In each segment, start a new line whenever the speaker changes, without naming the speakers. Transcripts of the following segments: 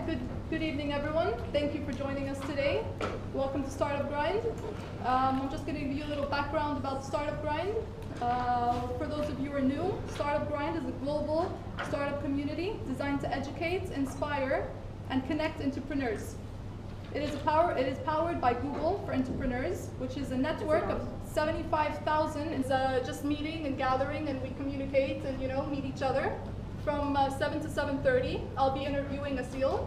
right, good evening, everyone. Thank you for joining us today. Welcome to Startup Grind. I'm just going to give you a little background about Startup Grind. For those of you who are new, Startup Grind is a global startup community designed to educate, inspire, and connect entrepreneurs. It is powered by Google for Entrepreneurs, which is a network of 75,000. It's just meeting and gathering, and we communicate and meet each other. From 7 to 7:30, I'll be interviewing ASIL.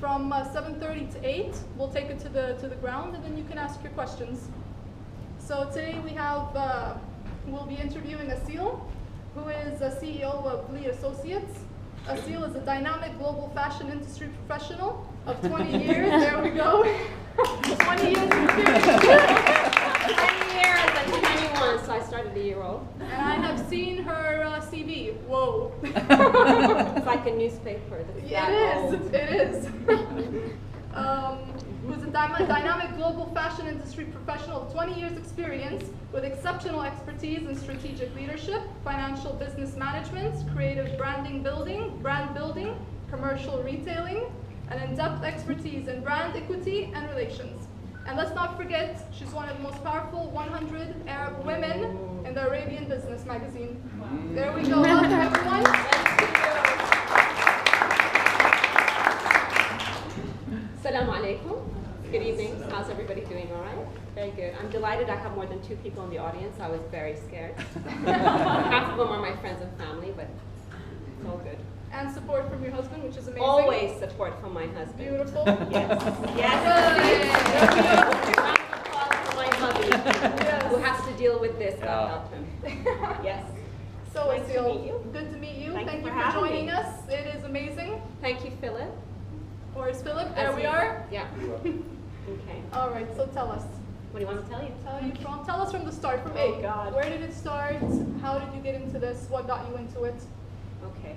From 7:30 to 8, we'll take it to the ground, and then you can ask your questions. So today we'll be interviewing ASIL, who is a CEO of Lee Associates. ASIL is a dynamic global fashion industry professional of 20 years. There we go. 20 years experience.
20 years and 21, so I started a year old.
And I have seen her CV. Whoa.
It's like a newspaper.
It is. Who's a dynamic global fashion industry professional of 20 years experience with exceptional expertise in strategic leadership, financial business management, creative brand building, commercial retailing, and in-depth expertise in brand equity and relations. And let's not forget, she's one of the most powerful 100 Arab women in the Arabian Business magazine. There we go. Welcome, everyone.
Assalamu alaikum. Good evening. How's everybody doing? All right? Very good. I'm delighted I have more than 2 people in the audience. I was very scared. Half of them are my friends and family, but it's all good.
And support from your husband, which is amazing.
Always support from my husband.
Beautiful.
Yes. Round of applause for my hubby, who has to deal with this. God help him. Yes.
So,
Nice to meet you.
Good to meet you.
Thank
Thank
you
you
for
for joining
having
us. It is amazing.
Thank you, Philip.
Where's Philip? There we are.
Yeah. Okay.
All right, so tell us.
What do you want to tell you?
Tell us from the start, from
Oh,
A.
God.
Where did it start? How did you get into this? What got you into it?
Okay.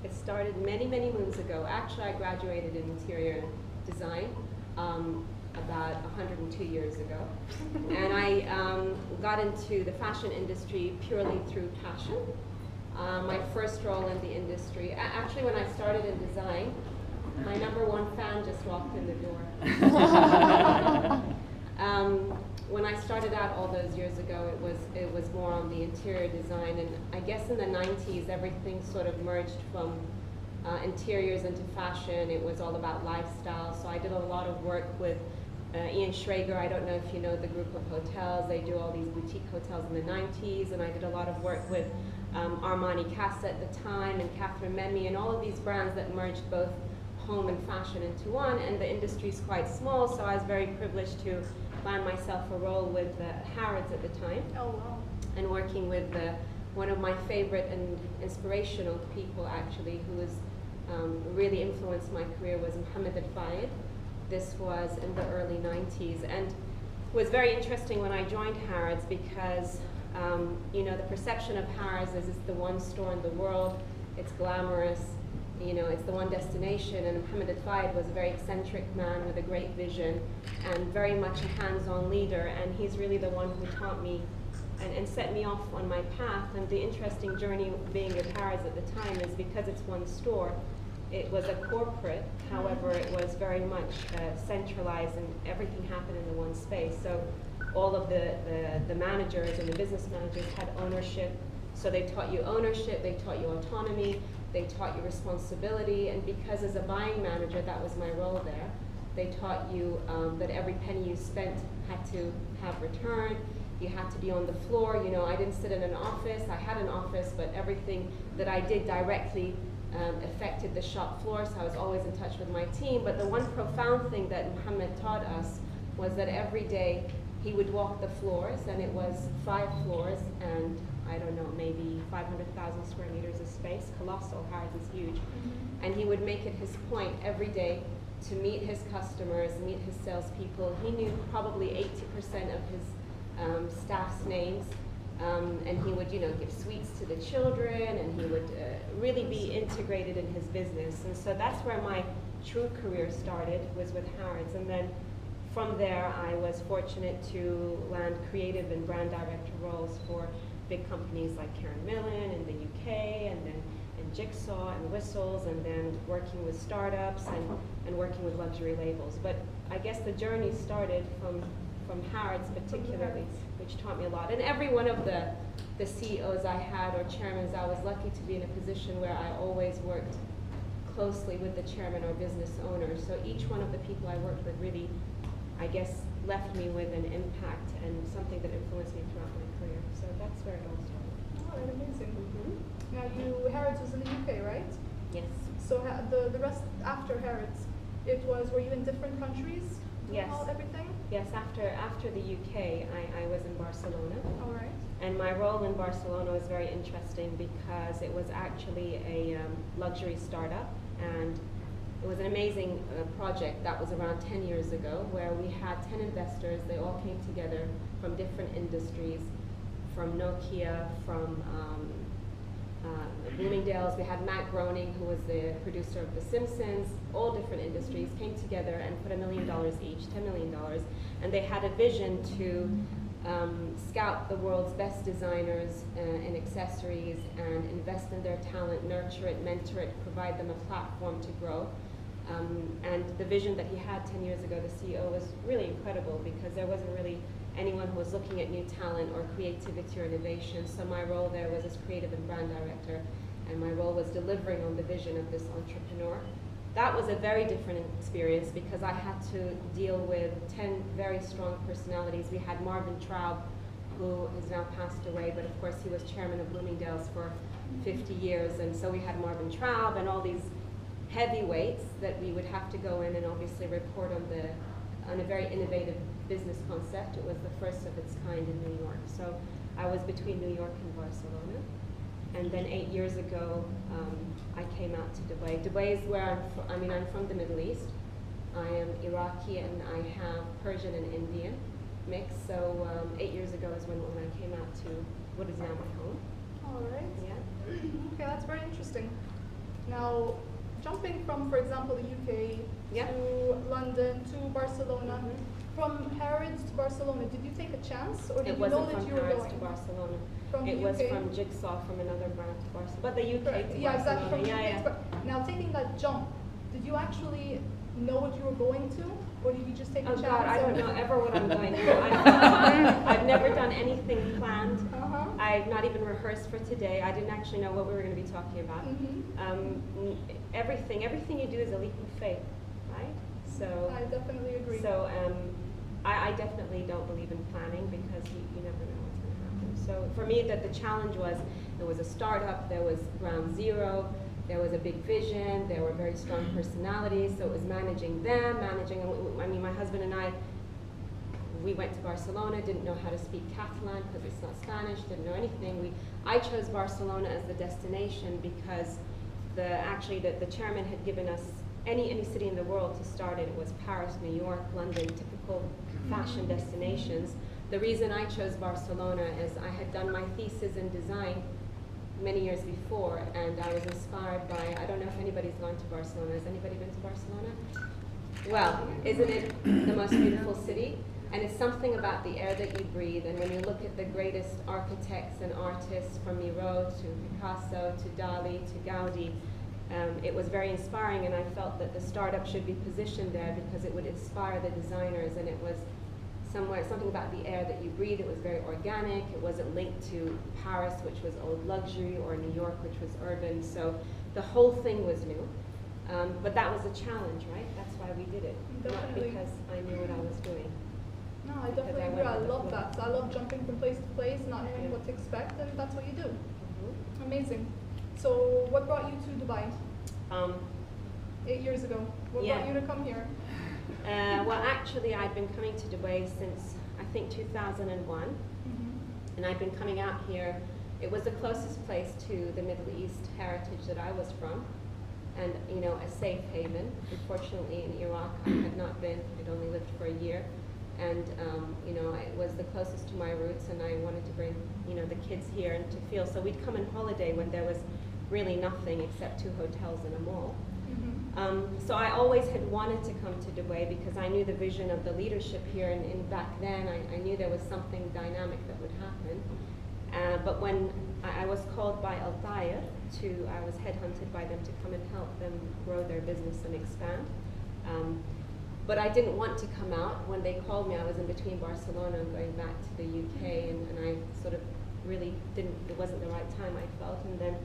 It started many, many moons ago. Actually, I graduated in interior design about 102 years ago. And I got into the fashion industry purely through passion. My first role in the industry, actually when I started in design, my #1 fan just walked in the door. When I started out all those years ago, it was more on the interior design, and I guess in the 90s everything sort of merged from interiors into fashion. It was all about lifestyle, so I did a lot of work with Ian Schrager. I don't know if you know the group of hotels. They do all these boutique hotels in the 90s, and I did a lot of work with Armani Casa at the time, and Catherine Memmi, and all of these brands that merged both home and fashion into one, and the industry is quite small, so I was very privileged to land myself a role with Harrods at the time.
Oh, wow.
And working with one of my favorite and inspirational people, actually, who has really influenced my career, was Mohammed Al-Fayed. This was in the early 90s, and it was very interesting when I joined Harrods because the perception of Harrods is it's the one store in the world, it's glamorous, it's the one destination, and Mohammed Al-Fayed was a very eccentric man with a great vision and very much a hands-on leader, and he's really the one who taught me and set me off on my path. And the interesting journey being at Harrods at the time is because it's one store, it was a corporate, however it was very much centralized and everything happened in the one space. So all of the managers and the business managers had ownership, so they taught you ownership, they taught you autonomy, they taught you responsibility, and because as a buying manager, that was my role there, they taught you that every penny you spent had to have return. You had to be on the floor. I didn't sit in an office. I had an office, but everything that I did directly affected the shop floor, so I was always in touch with my team. But the one profound thing that Muhammad taught us was that every day he would walk the floors, and it was 5 floors, and I don't know, maybe 500,000 square meters of space, colossal. Harrods is huge. And he would make it his point every day to meet his customers, meet his salespeople. He knew probably 80% of his staff's names, and he would, give sweets to the children, and he would really be integrated in his business. And so that's where my true career started, was with Harrods. And then from there, I was fortunate to land creative and brand director roles for big companies like Karen Millen in the UK, and then in Jigsaw and Whistles, and then working with startups and working with luxury labels. But I guess the journey started from Harrods particularly, which taught me a lot. And every one of the CEOs I had or chairmen, I was lucky to be in a position where I always worked closely with the chairman or business owner. So each one of the people I worked with really, I guess, left me with an impact and something that influenced me throughout my career. So that's where it all started.
All right, amazing.
Mm-hmm.
Now, Harrods was in the UK, right?
Yes.
So the rest after Harrods, were you in different countries doing
Yes.
everything?
Yes, after the UK, I was in Barcelona.
All right.
And my role in Barcelona was very interesting because it was actually a luxury startup, and it was an amazing project that was around 10 years ago, where we had 10 investors. They all came together from different industries, from Nokia, from Bloomingdale's. We had Matt Groening, who was the producer of The Simpsons. All different industries came together and put $1 million each, $10 million, and they had a vision to scout the world's best designers in accessories and invest in their talent, nurture it, mentor it, provide them a platform to grow. And the vision that he had 10 years ago, the CEO, was really incredible because there wasn't really anyone who was looking at new talent or creativity or innovation. So my role there was as creative and brand director, and my role was delivering on the vision of this entrepreneur. That was a very different experience because I had to deal with 10 very strong personalities. We had Marvin Traub, who has now passed away, but of course he was chairman of Bloomingdale's for 50 years, and so we had Marvin Traub and all these heavyweights that we would have to go in and obviously report on a very innovative business concept. It was the first of its kind in New York. So I was between New York and Barcelona. And then 8 years ago, I came out to Dubai. Dubai is where I'm from the Middle East. I am Iraqi and I have Persian and Indian mix. So 8 years ago is when I came out to what is now my home.
All right.
Yeah.
Okay, that's very interesting. Now, jumping from, for example, the UK to London to Barcelona, from Harrods to Barcelona, did you take a chance, or did you know that you were
It wasn't from Harrods
going?
to Barcelona.
From
It
the
was
UK?
from Jigsaw, from another brand to Barcelona. But the UK
Correct.
to
Yeah, exactly. From
Barcelona.
the UK to Now, taking that jump, did you actually know what you were going to, or did you just take a
Oh
chance?
God, I don't know ever what I'm going to. I've never done anything planned. I've not even rehearsed for today. I didn't actually know what we were going to be talking about. Everything you do is a leap of faith, right? So
I definitely agree.
So I definitely don't believe in planning because you never know what's going to happen. So for me, the challenge was there was a startup, there was ground zero, there was a big vision, there were very strong personalities, so it was managing them, my husband and I, we went to Barcelona, didn't know how to speak Catalan because it's not Spanish, didn't know anything. I chose Barcelona as the destination because the chairman had given us any city in the world to start in. It was Paris, New York, London, typical fashion destinations. The reason I chose Barcelona is I had done my thesis in design many years before, and I was inspired by, I don't know if anybody's gone to Barcelona. Has anybody been to Barcelona? Well, isn't it the most beautiful city? And it's something about the air that you breathe, and when you look at the greatest architects and artists from Miro to Picasso to Dali to Gaudi, it was very inspiring, and I felt that the startup should be positioned there because it would inspire the designers, and it was something about the air that you breathe. It was very organic. It wasn't linked to Paris, which was old luxury, or New York, which was urban. So the whole thing was new. But that was a challenge, right? That's why we did it.
Definitely.
Not because I knew what I was doing.
No, I definitely agree. I love that. I love jumping from place to place, not knowing what to expect, and that's what you do. Amazing. So what brought you to Dubai? 8 years ago. What brought you to come here?
Well, actually, I'd been coming to Dubai since, I think, 2001. And I'd been coming out here. It was the closest place to the Middle East heritage that I was from, and, a safe haven. Unfortunately, in Iraq, I had not been. I'd only lived for a year. And, it was the closest to my roots, and I wanted to bring, the kids here and to feel. So we'd come on holiday when there was really nothing except 2 hotels and a mall. So I always had wanted to come to Dubai because I knew the vision of the leadership here, and back then I knew there was something dynamic that would happen. But when I was called by ATTAR I was headhunted by them to come and help them grow their business and expand. But I didn't want to come out. When they called me, I was in between Barcelona and going back to the UK, and I sort of really didn't, it wasn't the right time, I felt. And then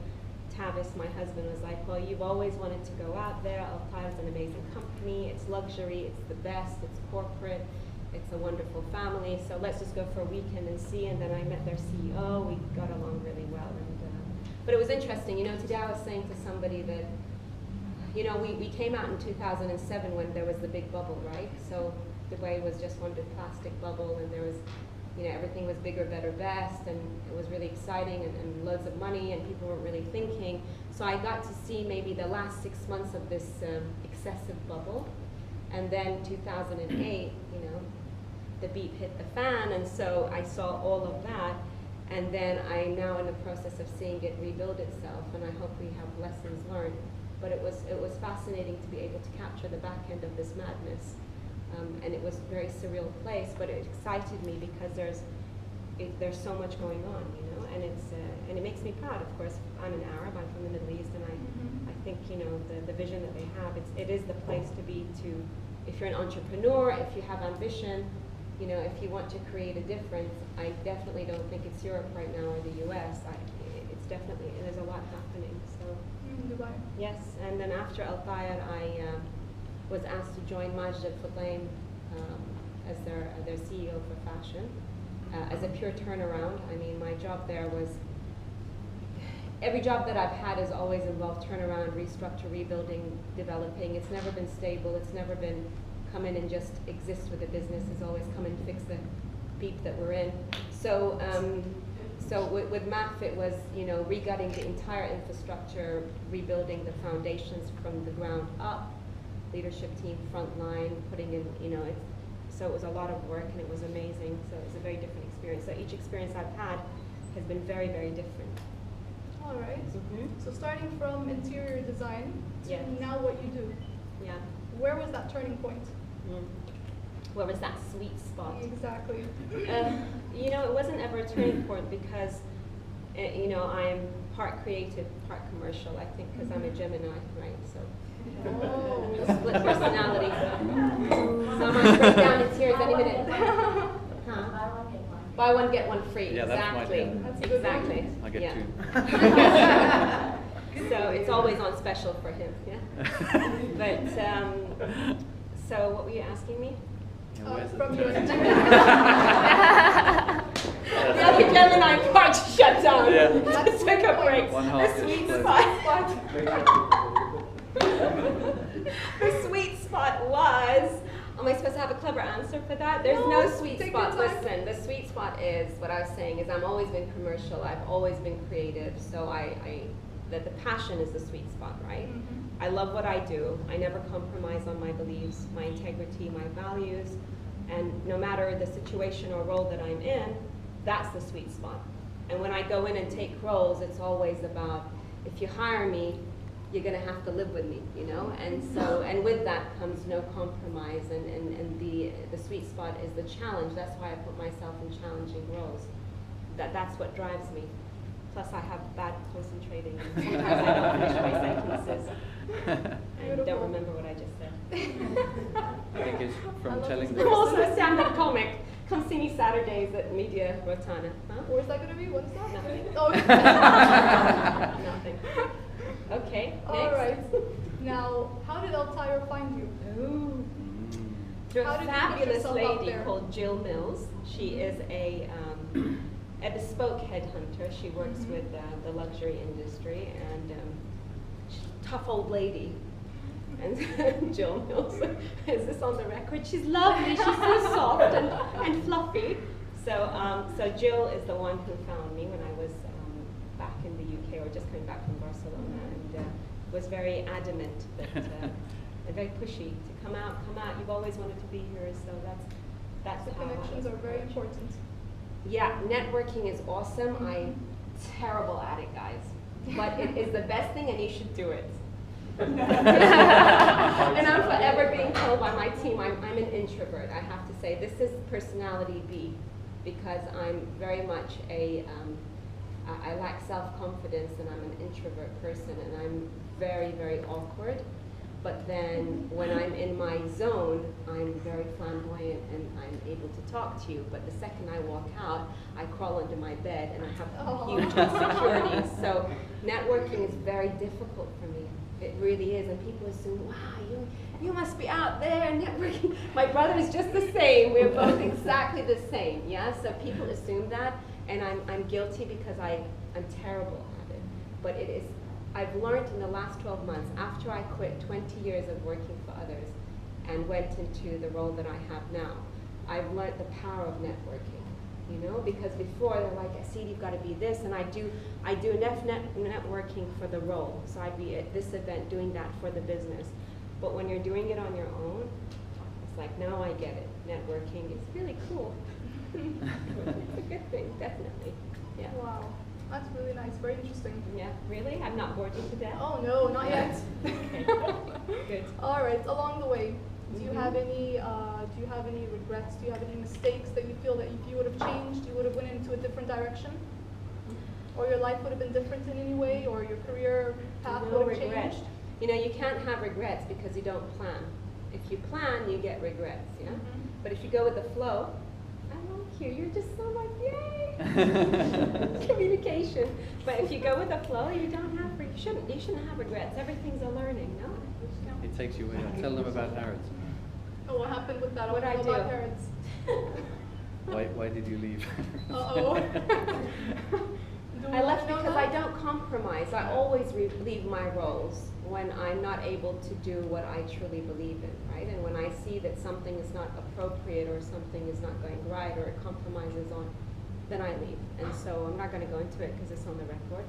Tavis, my husband, was like, well, you've always wanted to go out there. ATTAR is an amazing company. It's luxury, it's the best, it's corporate, it's a wonderful family. So let's just go for a weekend and see. And then I met their CEO. We got along really well. But it was interesting. You know, today I was saying to somebody that, you know, we came out in 2007 when there was the big bubble, right? So Dubai was just one big plastic bubble, and there was, you know, everything was bigger, better, best, and it was really exciting and loads of money, and people weren't really thinking. So I got to see maybe the last 6 months of this excessive bubble, and then 2008, you know, the beat hit the fan, and so I saw all of that, and then I'm now in the process of seeing it rebuild itself, and I hope we have lessons learned. But it was fascinating to be able to capture the back end of this madness. And it was a very surreal place, but it excited me because there's so much going on, you know, and it makes me proud. Of course, I'm an Arab, I'm from the Middle East, and I think, you know, the vision that they have, it is the place to be, if you're an entrepreneur, if you have ambition, you know, if you want to create a difference. I definitely don't think it's Europe right now or the US. It's definitely, there's a lot happening. So
Dubai.
yes, and then after ATTAR, I was asked to join Majd Al-Futtaim as their CEO for fashion, as a pure turnaround. I mean, my job there was, every job that I've had has always involved turnaround, restructure, rebuilding, developing. It's never been stable. It's never been come in and just exist with the business. It's always come and fix the beep that we're in. So, with MAF, it was, you know, regutting the entire infrastructure, rebuilding the foundations from the ground up, leadership team, front line, putting in, you know, so it was a lot of work, and it was amazing. So it was a very different experience. So each experience I've had has been very, very different.
All right. So starting from interior design to
Yes.
now what you do.
Yeah.
Where was that turning point?
Where was that sweet spot?
Exactly.
You know, it wasn't ever a turning point because, you know, I'm part creative, part commercial, I think, because I'm a Gemini, right? So, split personality. So I might break down in tears any minute. Huh? Buy one, get one free.
Yeah,
exactly.
That's a good one.
Exactly.
I get two.
So it's always on special for him, yeah? But, so what were you asking me?
From your
The other Gemini part shut down.
Yeah.
Just took a break.
One half
The
is
sweet
closed.
spot. The sweet spot was. Am I supposed to have a clever answer for that? There's no sweet
take
spot.
your time.
Listen, the sweet spot is what I was saying is I've always been commercial. I've always been creative. So that the passion is the sweet spot, right? I love what I do. I never compromise on my beliefs, my integrity, my values. And no matter the situation or role that I'm in, that's the sweet spot. And when I go in and take roles, it's always about, if you hire me, you're gonna have to live with me, you know? And so, and with that comes no compromise, and the sweet spot is the challenge. That's why I put myself in challenging roles. That's what drives me. Plus I have bad concentrating, and sometimes I don't finish my sentences. And don't remember what I just said.
I think it's from telling
I'm
the
also a stand-up comic. Come see me Saturdays at Media Rotana. Huh?
Where's that going to be? What is that?
Nothing.
Oh.
Nothing. Okay, next.
All right. Now, how did ATTAR find you?
Ooh. Through
How
a
did you put
fabulous
yourself out
lady
there?
called Jill Mills. She is a bespoke headhunter. She works with the luxury industry, and she's a tough old lady. And Jill Mills, is this on the record? She's lovely. She's so soft and fluffy. So Jill is the one who found me when I was back in the UK, or just coming back from Barcelona, and was very adamant that and very pushy to come out. You've always wanted to be here, so that's
The
how I
connections
was
are very
approached.
important.
Yeah, networking is awesome. I'm terrible at it, guys, but it is the best thing, and you should do it. And I'm forever being told by my team I'm an introvert. I have to say this is personality B, because I'm very much I lack self-confidence, and I'm an introvert person, and I'm very, very awkward. But then when I'm in my zone, I'm very flamboyant and I'm able to talk to you. But the second I walk out, I crawl under my bed and I have huge insecurities. So networking is very difficult for me. It really is. And people assume, wow, you must be out there networking. My brother is just the same. We're both exactly the same. Yeah. So people assume that, and I'm guilty because I'm terrible at it. But it is. I've learned in the last 12 months, after I quit 20 years of working for others and went into the role that I have now, I've learned the power of networking, you know, because before they're like, ASIL, you've got to be this, and I do enough networking for the role, so I'd be at this event doing that for the business. But when you're doing it on your own, it's like, now I get it. Networking is really cool. It's a good thing, definitely. Yeah.
Wow. That's really nice, very interesting.
Yeah, really? I'm not bored you to death?
Oh no, not yet.
Okay. Good.
All right, along the way, do you have any regrets? Do you have any mistakes that you feel that if you would have changed, you would have went into a different direction? Or your life would have been different in any way, or your career path would have changed?
You know, you can't have regrets because you don't plan. If you plan, you get regrets, yeah? But if you go with the flow, I like you, you're just so like, yay! Communication. But if you go with the flow, you shouldn't have regrets. Everything's a learning, no?
It takes you away. Tell them about Harrods.
Oh, what happened with that?
What I do?
About Harrods.
Why did you leave?
Uh-oh.
I left because I don't compromise. I always leave my roles when I'm not able to do what I truly believe in, right? And when I see that something is not appropriate or something is not going right or it compromises on, then I leave. And so I'm not going to go into it because it's on the record.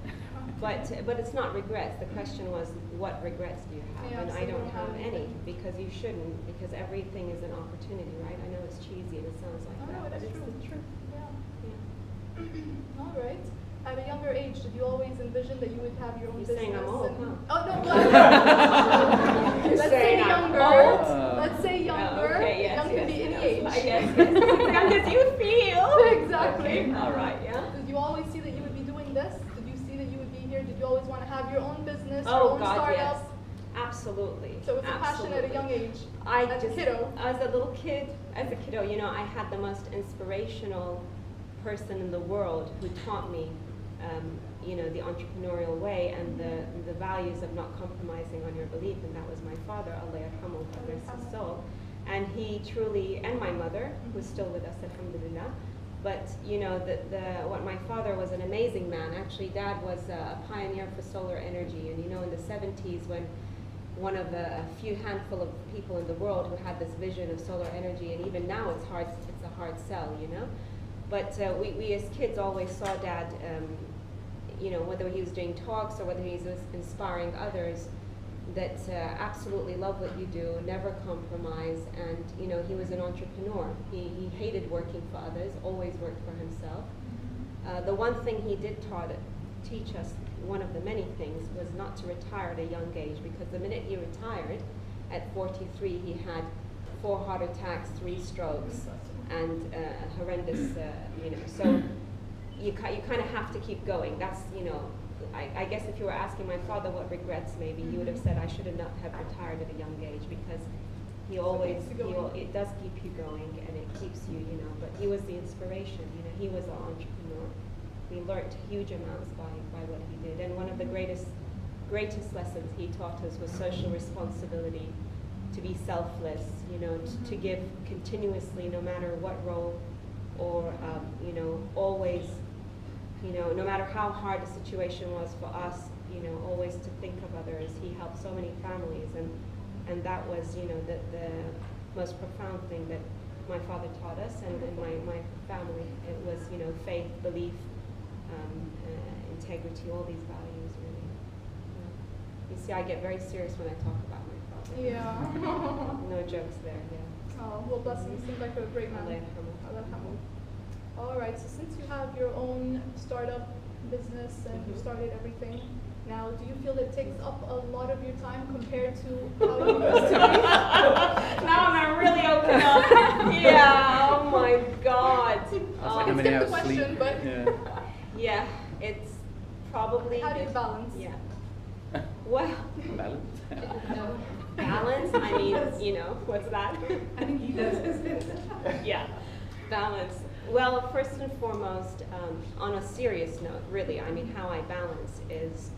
But it's not regrets. The question was, what regrets do you have?
Yeah,
and
so
I don't
you
have
have
any, because you shouldn't, because everything is an opportunity, right? I know it's cheesy and it sounds like
No,
that, but
it's
it's
true.
the truth.
All right. At a younger age, did you always envision that you would have your own
You're
business?
saying I'm old, huh?
Oh, no,
You're
let's
saying
say
I'm
younger.
old?
Let's say younger.
Okay, yes,
Young can be any age.
Yes, as young as you feel.
Exactly.
Okay, all right, yeah.
Did you always see that you would be doing this? Did you see that you would be here? Did you always want to have your own business, your
Oh
own
God,
startup?
yes. Absolutely.
So it's a passion at a young age. As a kiddo.
As a little kid, you know, I had the most inspirational person in the world who taught me, you know, the entrepreneurial way and the values of not compromising on your belief, and that was my father, Allah yarhamu, God rest his soul. And he truly, and my mother, who's still with us, alhamdulillah. But you know, what my father was an amazing man. Actually, Dad was a pioneer for solar energy, and you know, in the 70s, when one of a few handful of people in the world who had this vision of solar energy, and even now it's a hard sell, you know. But we as kids always saw Dad, you know, whether he was doing talks or whether he was inspiring others, that absolutely love what you do, never compromise, and you know, he was an entrepreneur. He hated working for others, always worked for himself. The one thing he did teach us, one of the many things, was not to retire at a young age, because the minute he retired, at 43, he had 4 heart attacks, 3 strokes, and a horrendous, you know, so you kind of have to keep going. That's, you know, I guess if you were asking my father what regrets, maybe he would have said I should have not have retired at a young age, because he always, it does keep you going and it keeps you, you know, but he was the inspiration, you know, he was an entrepreneur. We learnt huge amounts by what he did, and one of the greatest lessons he taught us was social responsibility, to be selfless, you know, to give continuously, no matter what role, or, you know, always, you know, no matter how hard the situation was for us, you know, always to think of others. He helped so many families, and that was, you know, the most profound thing that my father taught us, and my family. It was, you know, faith, belief, integrity, all these values, really. Yeah. You see, I get very serious when I talk about my father.
Yeah.
No jokes there, yeah.
Oh, well, bless him. He seems like a great man.
Allah yarhamu.
All right, so since you have your own startup business and you started everything, now do you feel that it takes up a lot of your time compared to how you used to be?
Now I'm gonna really open up. Yeah, oh my God.
I can skip the question, but
yeah, it's
like balance.
Yeah. Well,
Balance?
no. Balance, I mean, you know, what's that?
I think he does.
Yeah, balance. Well, first and foremost, on a serious note, really, I mean, how I balance is,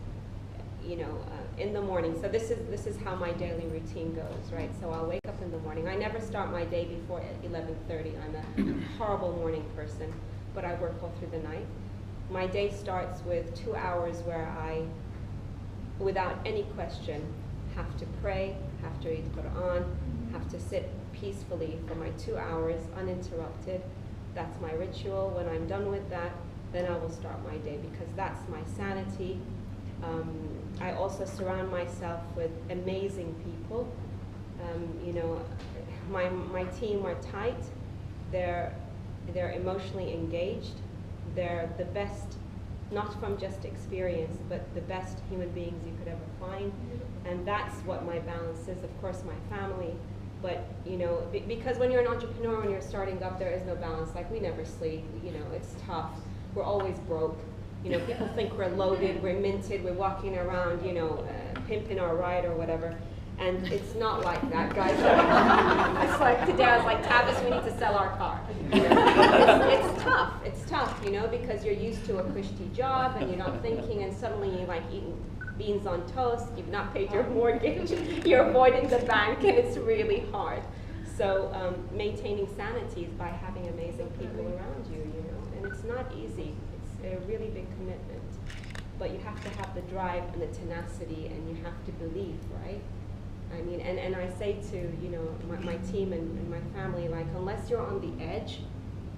you know, in the morning. So this is how my daily routine goes, right? So I'll wake up in the morning. I never start my day before 11:30. I'm a horrible morning person, but I work all through the night. My day starts with 2 hours where I, without any question, have to pray, have to read Quran, have to sit peacefully for my 2 hours uninterrupted. That's my ritual. When I'm done with that, then I will start my day because that's my sanity. I also surround myself with amazing people. You know, my team are tight. They're emotionally engaged. They're the best, not from just experience, but the best human beings you could ever find. And that's what my balance is. Of course, my family. But, you know, because when you're an entrepreneur, when you're starting up, there is no balance. Like, we never sleep. You know, it's tough. We're always broke. You know, people think we're loaded, we're minted, we're walking around, you know, pimping our ride or whatever. And it's not like that, guys. It's like today I was like, Tavis, we need to sell our car. It's tough. It's tough, you know, because you're used to a cushy job and you're not thinking, and suddenly you're like eating beans on toast, you've not paid your mortgage, you're avoiding the bank, and it's really hard. So maintaining sanity is by having amazing people around you, you know, and it's not easy. It's a really big commitment. But you have to have the drive and the tenacity, and you have to believe, right? I mean, and I say to, you know, my team and my family, like, unless you're on the edge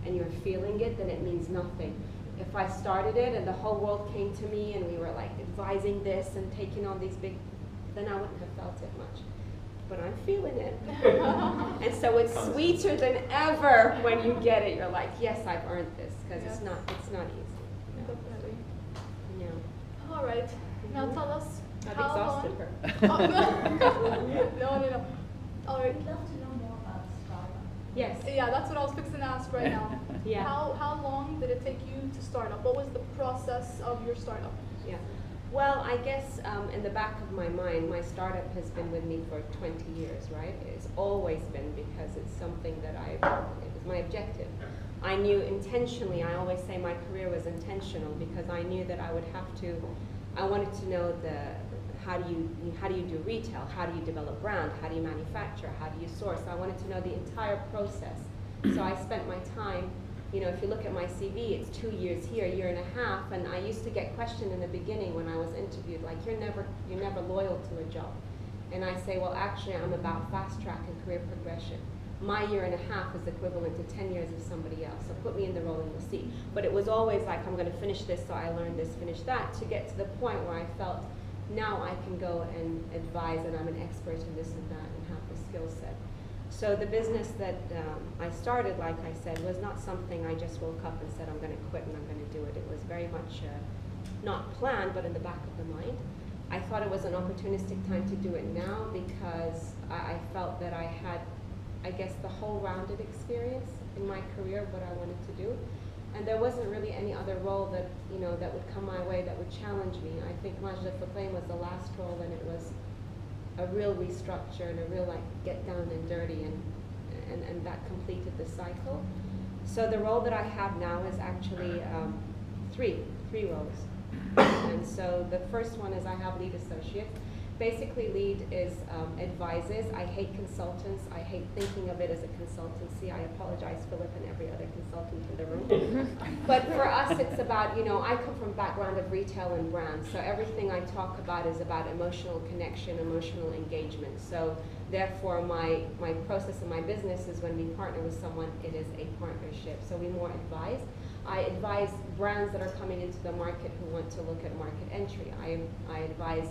and you're feeling it, then it means nothing. If I started it and the whole world came to me and we were like advising this and taking on these big, then I wouldn't have felt it much. But I'm feeling it. And so it's sweeter than ever when you get it. You're like, yes, I've earned this, because
Yes.
it's not easy. No.
Definitely.
Yeah.
All right. Now tell us
I've
how
exhausted
long.
her.
Oh, no. All right.
I'd love to know more about startup.
Yes.
Yeah, that's what I was fixing to ask right now.
Yeah.
How long did it take you to start up? What was the process of your startup?
Yeah. Well, I guess in the back of my mind, my startup has been with me for 20 years, right? It's always been, because it's something that it was my objective. I knew intentionally, I always say my career was intentional, because I knew that I would have to, I wanted to know how do you do retail? How do you develop brand? How do you manufacture? How do you source? I wanted to know the entire process. So I spent my time, you know, if you look at my CV, it's 2 years here, 1.5 years, and I used to get questioned in the beginning when I was interviewed, like, you're never loyal to a job. And I say, well, actually, I'm about fast track and career progression. My 1.5 years is equivalent to 10 years of somebody else, so put me in the role and you'll see. But it was always like, I'm going to finish this, so I learned this, finish that, to get to the point where I felt, now I can go and advise, and I'm an expert in this and that, and have the skill set. So the business that I started, like I said, was not something I just woke up and said, I'm going to quit and I'm going to do it. It was very much not planned, but in the back of the mind. I thought it was an opportunistic time to do it now, because I felt that I had, I guess, the whole rounded experience in my career of what I wanted to do. And there wasn't really any other role that, you know, that would come my way that would challenge me. I think Majda Faqain was the last role, and it was a real restructure and a real, like, get down and dirty, and that completed the cycle. So the role that I have now is actually three roles. And so the first one is I have lead associate. Basically, lead is advises. I hate consultants. I hate thinking of it as a consultancy. I apologize, Philip, and every other consultant in the room. But for us, it's about, you know, I come from a background of retail and brand, so everything I talk about is about emotional connection, emotional engagement. So therefore, my process in my business is when we partner with someone, it is a partnership. So we more advise. I advise brands that are coming into the market who want to look at market entry. I advise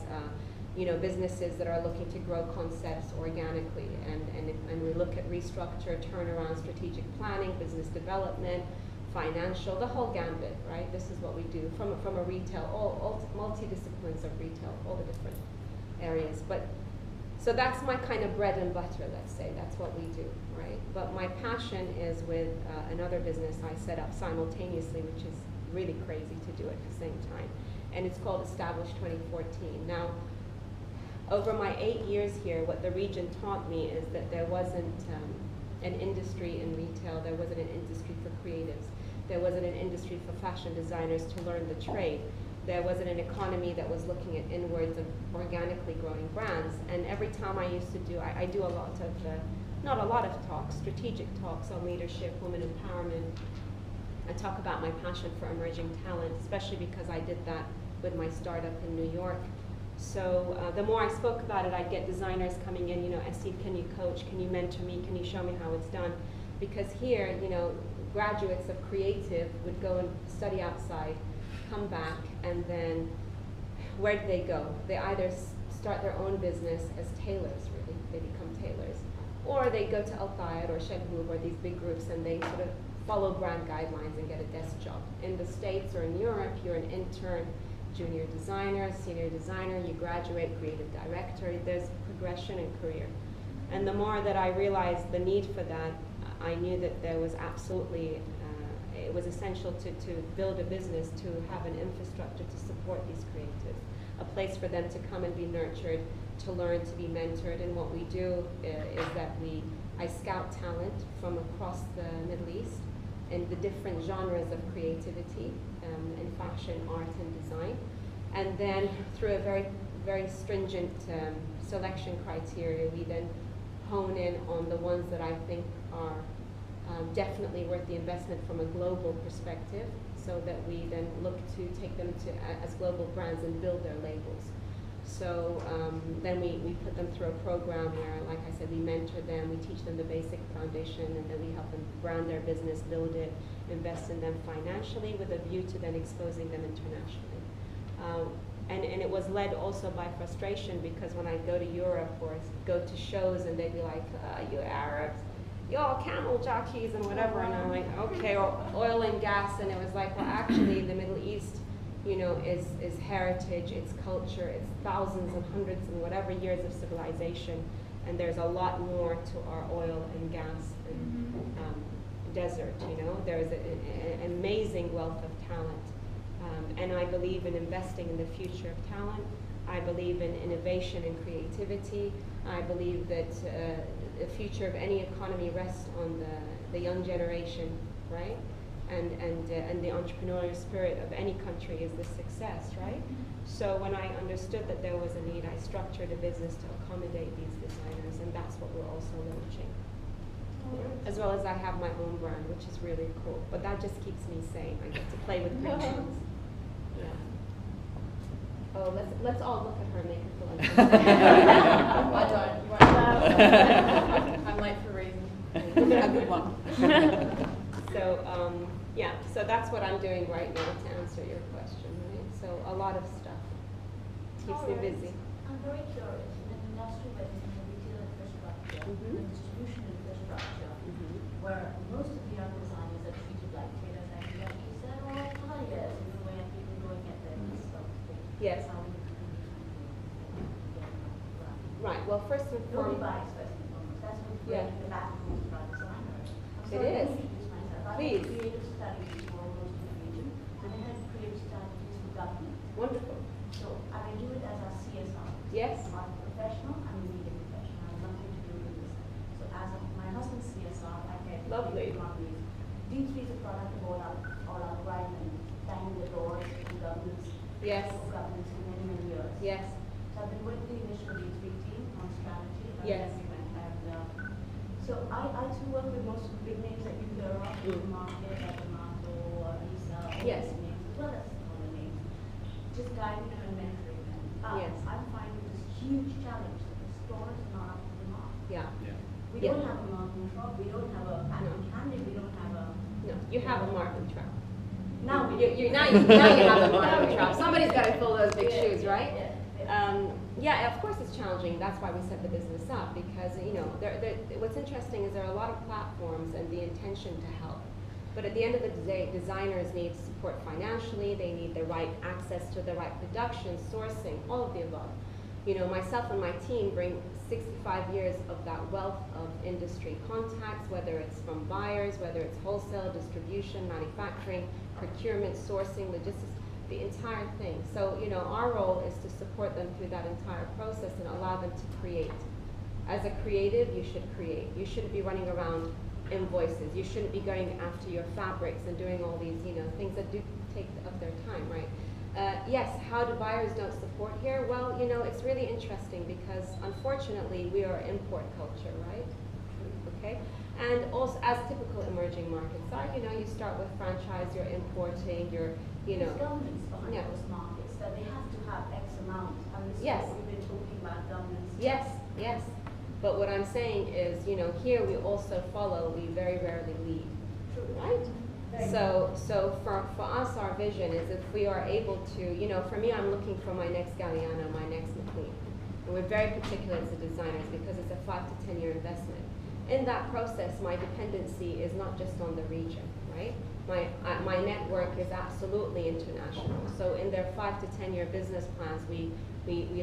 you know, businesses that are looking to grow concepts organically, and we look at restructure, turnaround, strategic planning, business development, financial, the whole gambit, right? This is what we do from a retail, all multi-disciplines of retail, all the different areas. But so that's my kind of bread and butter, let's say. That's what we do, right? But my passion is with another business I set up simultaneously, which is really crazy to do at the same time. and it's called Established 2014. Now, over my 8 years here, what the region taught me is that there wasn't an industry in retail, there wasn't an industry for creatives, there wasn't an industry for fashion designers to learn the trade, there wasn't an economy that was looking at inwards of organically growing brands. And every time I used to do, I do a lot of, not a lot of talks, strategic talks on leadership, women empowerment. I talk about my passion for emerging talent, especially because I did that with my startup in New York. So the more I spoke about it, I'd get designers coming in, you know, Steve, can you coach, can you mentor me, can you show me how it's done? Because here, you know, graduates of creative would go and study outside, come back, and then where do they go? They either start their own business as tailors, really, they become tailors, or they go to ATTAR or Shedhub or these big groups and they sort of follow brand guidelines and get a desk job. In the States or in Europe, you're an intern, junior designer, senior designer, you graduate, creative director, there's progression in career. And the more that I realized the need for that, I knew that there was absolutely, it was essential to build a business, to have an infrastructure to support these creatives, a place for them to come and be nurtured, to learn, to be mentored. And what we do is that I scout talent from across the Middle East in the different genres of creativity, in fashion, art, and design. And then through a very, very stringent selection criteria, we then hone in on the ones that I think are definitely worth the investment from a global perspective, so that we then look to take them to as global brands and build their labels. So then we put them through a program where, like I said, we mentor them, we teach them the basic foundation, and then we help them brand their business, build it, invest in them financially with a view to then exposing them internationally. And it was led also by frustration, because when I go to Europe or go to shows and they'd be like, you Arabs, you all camel jockeys and whatever, and I'm like, okay, or oil and gas, and it was like, well, actually the Middle East, you know, is heritage, it's culture, it's thousands and hundreds and whatever years of civilization, and there's a lot more to our oil and gas and desert, you know. There's an amazing wealth of talent, and I believe in investing in the future of talent. I believe in innovation and creativity. I believe that the future of any economy rests on the young generation, right? And the entrepreneurial spirit of any country is the success, right? So when I understood that there was a need, I structured a business to accommodate these designers, and that's what we're also launching. As well as I have my own brand, which is really cool. But that just keeps me sane. I get to play with creations. Yeah. Oh, let's all look at her and make her feel uncomfortable.
Well done. You are I'm late for a reason.
A good one.
So, yeah, so that's what I'm doing right now to answer your question, right? So a lot of stuff keeps me busy.
I'm very curious, in an industry where there's a retail infrastructure, and distribution infrastructure, where most of the young designers are treated like tailors, like you said, or hires, you know, where people go and get their piece of thing.
Yes.
How we can
Right, well, first and
nobody
foremost,
buys first and foremost. That's what
Yeah.
the background for designer.
It is. Please.
I did creative studies for most of the region, and I had creative studies for government.
wonderful.
So I do it as a CSR.
Yes.
I'm not a professional, I'm a media professional, I have nothing to do with this. So as of my husband's CSR, I get
Lovely.
economies. D3 is a product of all our right and banging the doors to governments.
Yes.
For governments for many, many years.
Yes.
So I've been with the initial D3 team on strategy.
Yes.
So I too work with most of the big names that you hear of, Market, Atamato, ASIL,
Yes.
names, as well as other names. Just guiding them and mentoring them.
Yes.
I'm finding this huge challenge that the store is not up to the mark.
Yeah.
Yeah.
We
Yeah.
don't have a marketing shop, we don't have a pattern candy, we don't have a...
No, you have a marketing trap.
Now we
Now you have a marketing trap. Somebody's got to fill those big
Yeah,
shoes, right?
Yeah.
Yeah, of course it's challenging. That's why we set the business up, because, you know, what's interesting is there are a lot of platforms and the intention to help. But at the end of the day, designers need support financially, they need the right access to the right production, sourcing, all of the above. You know, myself and my team bring 65 years of that wealth of industry contacts, whether it's from buyers, whether it's wholesale, distribution, manufacturing, procurement, sourcing, logistics. the entire thing. So, you know, our role is to support them through that entire process and allow them to create. As a creative, you should create. You shouldn't be running around invoices. You shouldn't be going after your fabrics and doing all these, you know, things that do take up their time, right? Yes, how do buyers don't support here? Well, you know, it's really interesting because unfortunately we are import culture, right? Okay? And also, as typical emerging markets are, you know, you start with franchise, you're importing, you're, you know.
There's governments behind
Yeah.
those markets, that they have to have X amount, and this
Yes.
is what we've been talking about, governments.
Yes, yes. But what I'm saying is, you know, here we also follow, we very rarely lead, right? So for us, our vision is if we are able to, you know, for me, I'm looking for my next Galliano, my next McLean. And we're very particular as the designers because it's a 5 to 10 year investment. In that process, my dependency is not just on the region, right? My network is absolutely international. So in their 5 to 10 year business plans, we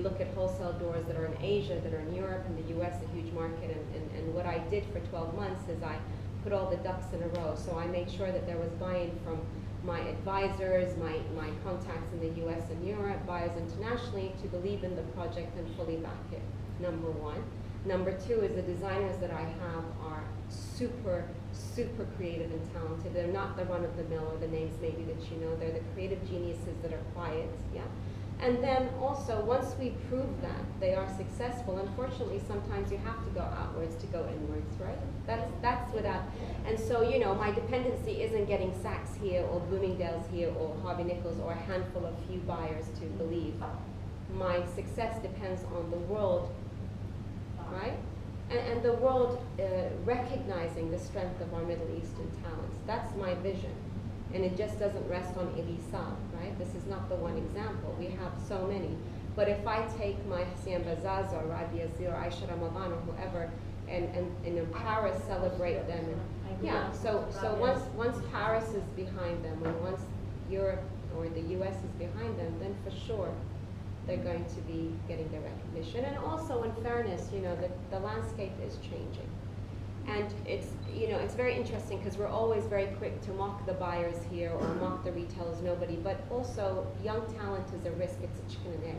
look at wholesale doors that are in Asia, that are in Europe, and the US, a huge market. And what I did for 12 months is I put all the ducks in a row. So I made sure that there was buy-in from my advisors, my contacts in the US and Europe, buyers internationally, to believe in the project and fully back it, number one. Number two is the designers that I have are super, super creative and talented. They're not the run-of-the-mill or the names maybe that you know. They're the creative geniuses that are quiet, yeah? And then also, once we prove that they are successful, unfortunately, sometimes you have to go outwards to go inwards, right? That's without, and so, you know, my dependency isn't getting Saks here or Bloomingdale's here or Harvey Nichols or a handful of few buyers to believe. My success depends on the world, right? And the world recognizing the strength of our Middle Eastern talents. That's my vision. And it just doesn't rest on ASIL, right? This is not the one example. We have so many. But if I take my Hussein Bazaz or Rabi Azir or Aisha Ramadan or whoever, and in Paris celebrate them, and, yeah. So once Paris is behind them, and once Europe or the US is behind them, then for sure they're going to be getting the recognition. And also, in fairness, you know, the landscape is changing. And it's, you know, it's very interesting because we're always very quick to mock the buyers here or mock the retailers, nobody, but also young talent is a risk, it's a chicken and egg.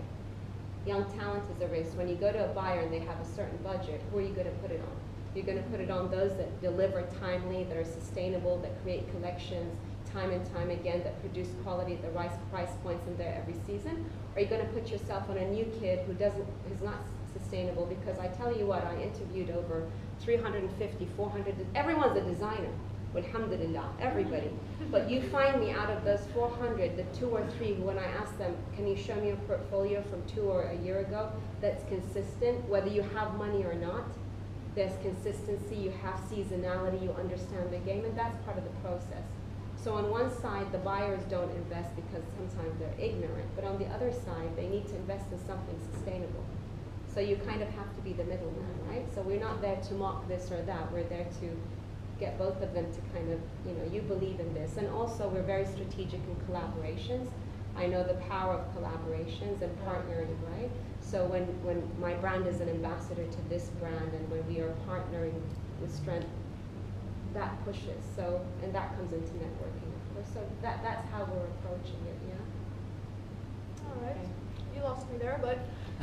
Young talent is a risk. When you go to a buyer and they have a certain budget, who are you going to put it on? You're going to put it on those that deliver timely, that are sustainable, that create collections time and time again, that produce quality at the right price points in there every season? Or are you going to put yourself on a new kid who is not sustainable? Because I tell you what, I interviewed over 350, 400, everyone's a designer, alhamdulillah, everybody. But you find me out of those 400, the 2 or 3, when I ask them, can you show me a portfolio from 2 or a year ago that's consistent, whether you have money or not? There's consistency, you have seasonality, you understand the game, and that's part of the process. So on one side, the buyers don't invest because sometimes they're ignorant, but on the other side, they need to invest in something sustainable. So you kind of have to be the middleman, right? So we're not there to mock this or that. We're there to get both of them to kind of, you know, you believe in this. And also we're very strategic in collaborations. I know the power of collaborations and partnering, right? So when my brand is an ambassador to this brand and when we are partnering with strength, that pushes. So, and that comes into networking, of course. So that's how we're approaching it, yeah?
All right.
Okay.
You lost me there, but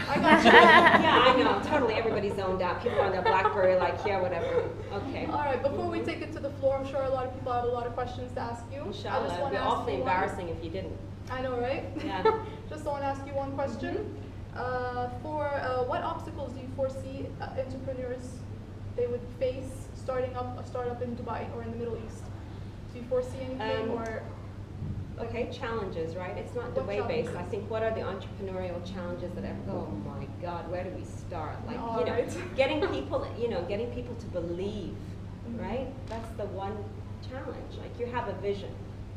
I got you.
Yeah, I know. Totally, everybody's zoned out. People on their BlackBerry, like, yeah, whatever. Okay.
All right, before we take it to the floor, I'm sure a lot of people have a lot of questions to ask you.
Inshallah,
I just
it'd
want
be
to ask
awfully
you
embarrassing if you didn't.
I know, right?
Yeah.
Just want to ask you one question. What obstacles do you foresee entrepreneurs they would face starting up a startup in Dubai or in the Middle East? Do you foresee anything or?
Okay, challenges, right? It's not
What
Dubai-based.
challenges?
I think what are the entrepreneurial challenges that have, oh my God, where do we start? Like,
All
you know,
right.
getting people to believe,
Mhm.
right? That's the one challenge. Like, you have a vision.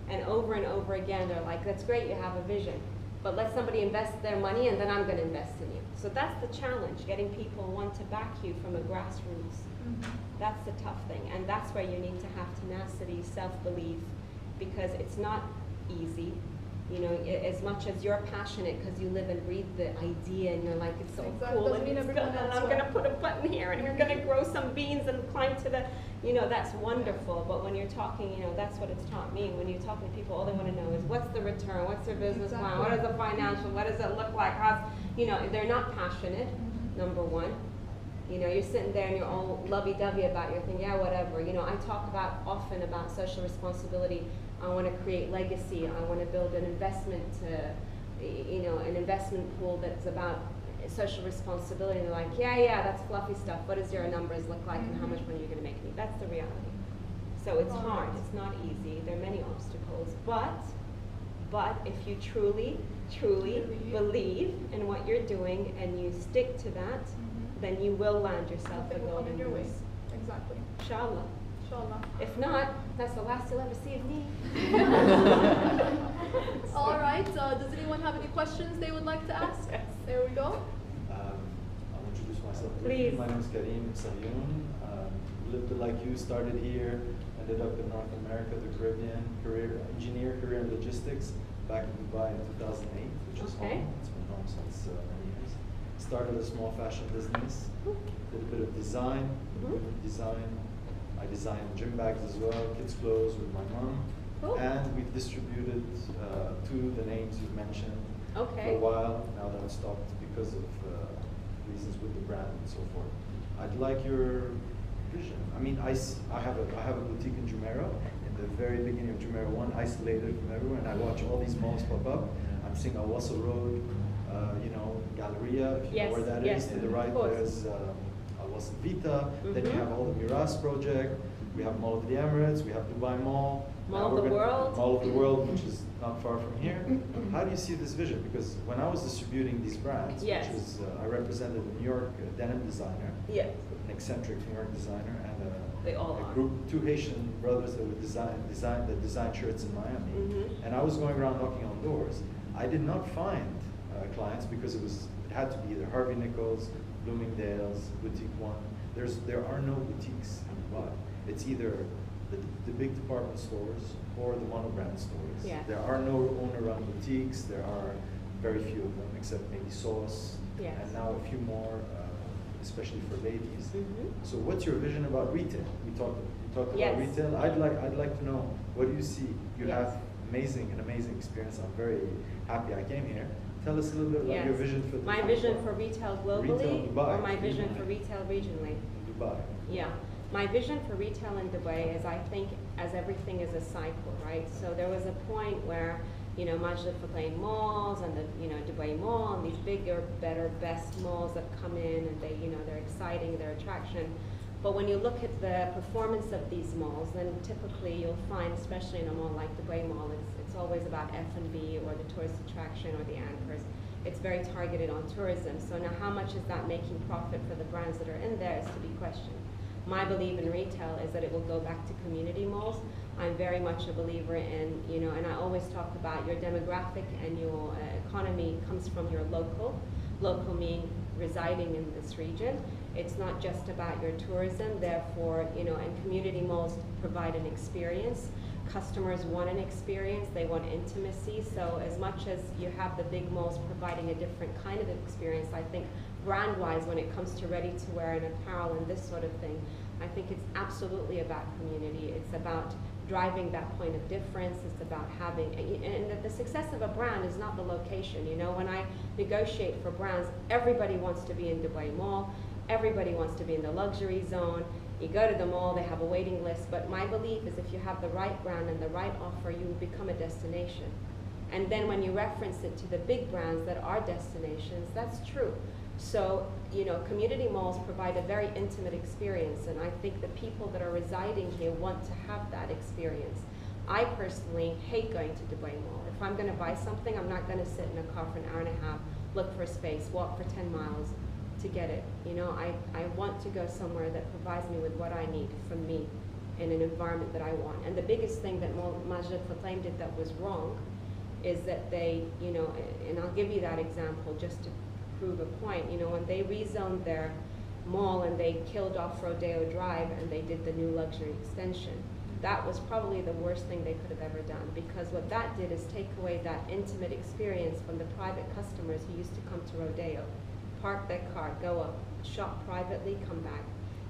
And over again, they're like, that's great, you have a vision. But let somebody invest their money and then I'm going to invest in you. So that's the challenge, getting people want to back you from a grassroots.
Mhm.
That's the tough thing. And that's where you need to have tenacity, self-belief, because it's not easy. You know, as much as you're passionate because you live and breathe the idea and you're like, it's so
Exactly.
cool
Doesn't
and
mean
it's
everyone
good and
else
I'm
will.
going to put a button here and we're going to grow some beans and climb to the, you know, that's wonderful. But when you're talking, you know, that's what it's taught me. When you're talking to people, all they want to know is what's the return, what's their business plan, what is the financial, what does it look like, how's, you know, they're not passionate, number one. You know, you're sitting there and you're all lovey-dovey about your thing, yeah, whatever. You know, I talk often about social responsibility. I want to create legacy. I want to build an investment, you know, an investment pool that's about social responsibility. And they're like, yeah, that's fluffy stuff. What does your numbers look like and how much money you're going to make me? That's the reality. So it's hard. It's not easy. There are many obstacles. But if you truly believe in what you're doing and you stick to that, then you will land yourself a golden goose.
Exactly.
Inshallah.
Inshallah.
If not, that's the last you'll ever see of me.
All right. Does anyone have any questions they would like to ask?
Yes.
There we go.
I'll introduce myself.
Please.
My name is Karim Sayoun. A little bit like you, started here, ended up in North America, the Caribbean, career in logistics, back in Dubai in 2008, which is
Okay.
home. It's been home since many years. Started a small fashion business, did a bit of design, I designed gym bags as well, kids' clothes with my mom.
Cool.
And we've distributed to the names you've mentioned
Okay.
for a while. Now that stopped because of reasons with the brand and so forth. I'd like your vision. I mean, I have a boutique in Jumeirah, in the very beginning of Jumeirah 1, isolated from everywhere, and I watch all these malls pop up. I'm seeing Al Wasl Road, you know, Galleria, if you know where that is. To the right, there's Al Wasl Vita. Then you have all the Miras project. We have Mall of the Emirates. We have Dubai Mall.
Mall of the World.
Mall of the World, which is not far from here. How do you see this vision? Because when I was distributing these brands,
Yes.
which was, I represented a New York denim designer,
Yeah.
an eccentric New York designer, and
They all
a
are.
group, two Haitian brothers that would design shirts in Miami. And I was going around knocking on doors. I did not find clients because it had to be either Harvey Nichols, Bloomingdale's, Boutique One. There are no boutiques in Dubai. It's either the big department stores or the monobrand stores.
Yeah.
There are no owner-run boutiques. There are very few of them, except maybe Sauce,
Yes.
and now a few more, especially for ladies.
Mhm.
So, what's your vision about retail? You talked
Yes.
about retail. I'd like to know, what do you see? You
Yes.
have an amazing experience. I'm very happy I came here. Tell us a little bit about your vision for the
my vision for retail globally,
Retail in Dubai.
or my vision for retail regionally.
Dubai.
Yeah, my vision for retail in Dubai is, I think, as everything is a cycle, right? So there was a point where, you know, Majd Al Futtaim malls and the, you know, Dubai Mall and these bigger, better, best malls that come in and they, you know, they're exciting, they're attraction. But when you look at the performance of these malls, then typically you'll find, especially in a mall like Dubai Mall, it's always about F&B or the tourist attraction or the anchors. It's very targeted on tourism. So now how much is that making profit for the brands that are in there is to be questioned. My belief in retail is that it will go back to community malls. I'm very much a believer in, you know, and I always talk about your demographic and your economy comes from your local meaning residing in this region. It's not just about your tourism, therefore, you know, and community malls provide an experience. Customers want an experience, they want intimacy, so as much as you have the big malls providing a different kind of experience, I think brand-wise, when it comes to ready-to-wear and apparel and this sort of thing, I think it's absolutely about community. It's about driving that point of difference. It's about having, and the success of a brand is not the location. You know, when I negotiate for brands, everybody wants to be in Dubai Mall. Everybody wants to be in the luxury zone. You go to the mall, they have a waiting list, but my belief is if you have the right brand and the right offer, you will become a destination. And then when you reference it to the big brands that are destinations, that's true. So, you know, community malls provide a very intimate experience, and I think the people that are residing here want to have that experience. I personally hate going to Dubai Mall. If I'm going to buy something, I'm not going to sit in a car for an hour and a half, look for a space, walk for 10 miles to get it. You know, I want to go somewhere that provides me with what I need from me in an environment that I want. And the biggest thing that Majd Al Futtaim did that was wrong is that they, you know, and I'll give you that example just to prove a point. You know, when they rezoned their mall and they killed off Rodeo Drive and they did the new luxury extension, that was probably the worst thing they could have ever done, because what that did is take away that intimate experience from the private customers who used to come to Rodeo, park their car, go up, shop privately, come back.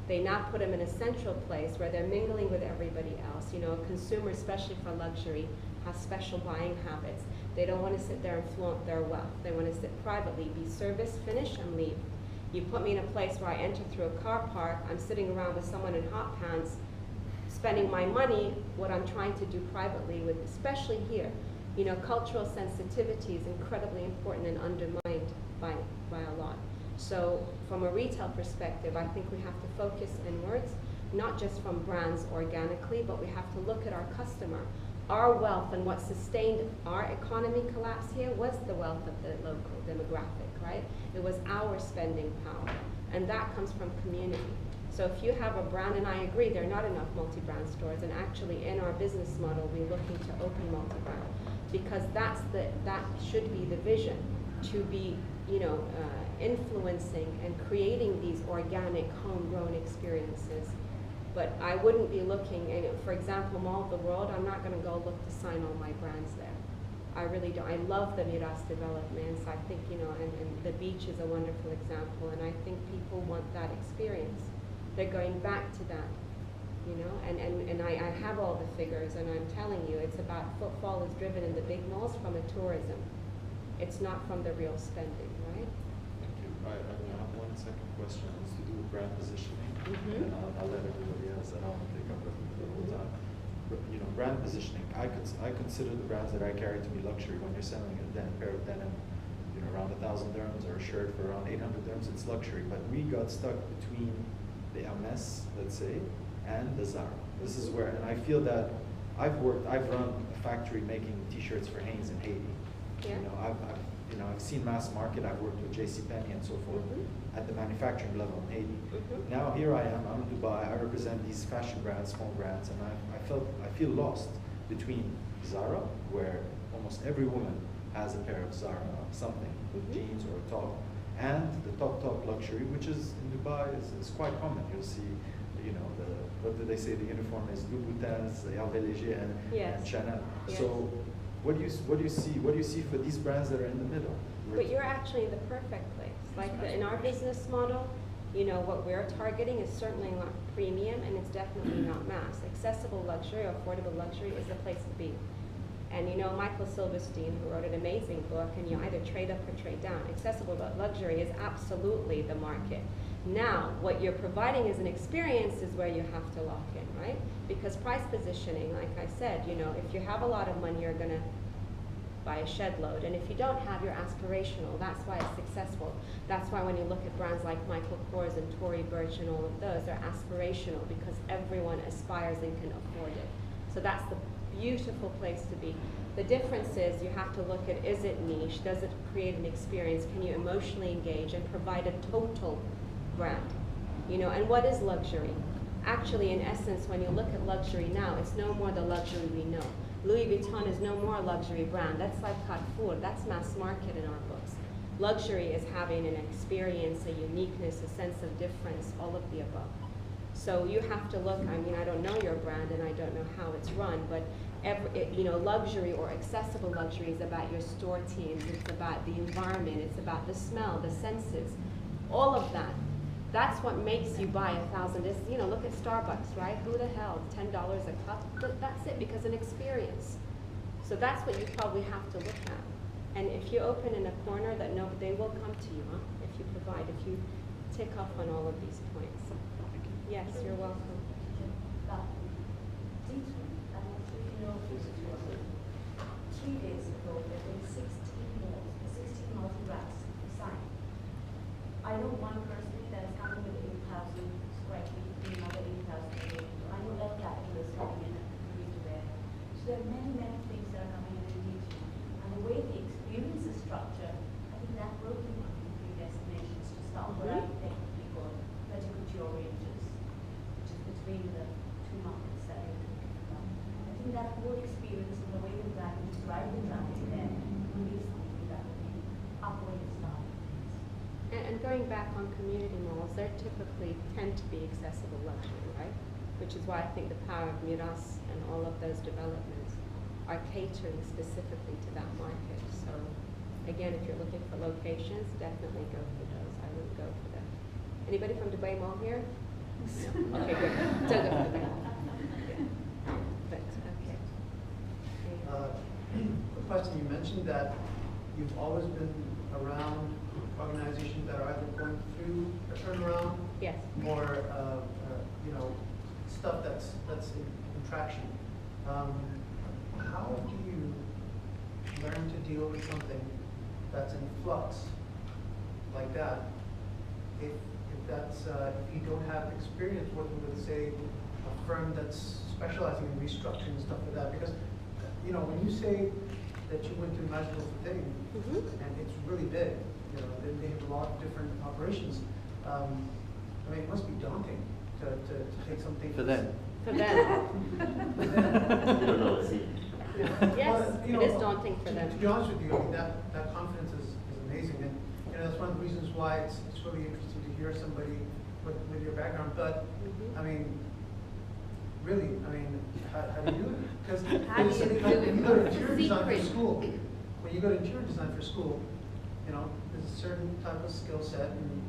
They now put them in a central place where they're mingling with everybody else. You know, a consumer, especially for luxury, has special buying habits. They don't want to sit there and flaunt their wealth. They want to sit privately, be serviced, finish, and leave. You put me in a place where I enter through a car park, I'm sitting around with someone in hot pants, spending my money, what I'm trying to do privately with, especially here. You know, cultural sensitivity is incredibly important and undermined by a lot. So from a retail perspective, I think we have to focus inwards, not just from brands organically, but we have to look at our customer. Our wealth and what sustained our economy collapse here was the wealth of the local demographic, right? It was our spending power, and that comes from community. So if you have a brand, and I agree, there are not enough multi-brand stores, and actually in our business model, we're looking to open multi-brand, because that should be the vision, to be, you know, influencing and creating these organic, homegrown experiences. But I wouldn't be looking, and for example, Mall of the World, I'm not going to go look to sign all my brands there. I really don't. I love the Miras developments. I think, you know, and the beach is a wonderful example, and I think people want that experience. They're going back to that, you know, and I have all the figures, and I'm telling you, it's about footfall is driven in the big malls from a tourism. It's not from the real spending, right?
Thank you. I have one second question. It's to do with brand positioning. And I'll let everybody else, and I won't take up the whole time. But, you know, brand positioning. I consider the brands that I carry to be luxury. When you're selling a pair of denim, you know, around 1,000 dirhams, or a shirt for around 800 dirhams, it's luxury. But we got stuck between the Hermes, let's say, and the Zara. This is where, and I feel that I've run a factory making T-shirts for Hanes in Haiti.
Yeah.
You know, I've seen mass market. I've worked with JCPenney and so forth at the manufacturing level in Haiti. Now here I am. I'm in Dubai. I represent these fashion brands, small brands, and I feel lost between Zara, where almost every woman has a pair of Zara something, jeans or a top, and the top luxury, which is in Dubai is quite common. You'll see, you know, what do they say? The uniform is Louboutins, Hervé Léger, and Chanel.
Yes.
So. What do you see for these brands that are in the middle?
But you're actually in the perfect place. Like in our business model, you know, what we're targeting is certainly not premium, and it's definitely not mass. Accessible luxury, or affordable luxury, is the place to be. And you know, Michael Silverstein, who wrote an amazing book, and you either trade up or trade down. Accessible luxury is absolutely the market. Now, what you're providing as an experience is where you have to lock in, right? Because price positioning, like I said, you know, if you have a lot of money, you're going to buy a shed load. And if you don't have, you're aspirational. That's why it's successful. That's why when you look at brands like Michael Kors and Tory Burch and all of those, they're aspirational because everyone aspires and can afford it. So that's the beautiful place to be. The difference is you have to look at, is it niche? Does it create an experience? Can you emotionally engage and provide a total brand? You know, and what is luxury? Actually, in essence, when you look at luxury now, it's no more the luxury we know. Louis Vuitton is no more a luxury brand. That's like Carrefour. That's mass market in our books. Luxury is having an experience, a uniqueness, a sense of difference, all of the above. So you have to look, I mean, I don't know your brand and I don't know how it's run, but you know, luxury or accessible luxury is about your store teams, it's about the environment, it's about the smell, the senses, all of that. That's what makes you buy 1,000. You know, look at Starbucks, right? Who the hell? $10 a cup? That's it, because an experience. So that's what you probably have to look at. And if you open in a corner, that they will come to you, huh? If you provide, if you tick off on all of these points. Yes, you're welcome.
Three days ago, there were 16 multi-brands signed. I know one personally that is coming with 8,000 square feet, another 8,000. I know that capital is coming in and to there. So there are many things that are coming in and teaching. And the way the experience is structured, I think that will be one of the three destinations to start where I think people, better couture ranges, which is between the two markets that you're talking about. I think that whole experience and the way the brand describe the brand there will be something that will be up where you start.
And going back on community malls, they typically tend to be accessible luxury, right? Which is why I think the power of Miras and all of those developments are catering specifically to that market. So again, if you're looking for locations, definitely go for those. I would go for them. Anybody from Dubai Mall here? Okay, good. So good. Okay. Yeah. But, okay.
Quick question, you mentioned that you've always been around organizations that are either going through a turnaround
Yes.
or, you know, stuff that's in contraction. How do you learn to deal with something that's in flux like that if you don't have experience working with, say, a firm that's specializing in restructuring and stuff like that? Because, you know, when you say that you went to Magical thing, and it's really big, you know, they have a lot of different operations. I mean, it must be daunting to take something
For them.
For them. Yes,
Well, you
it
know,
is daunting for them.
To be honest with you, I mean, that confidence is amazing, and you know, that's one of the reasons why it's really interesting to hear somebody with your background. But I mean, really, I mean, how do you do it? Because
How do you do it?
when you go to interior design for
Secret.
school, when you go to interior design for school, you know, there's a certain type of skill set and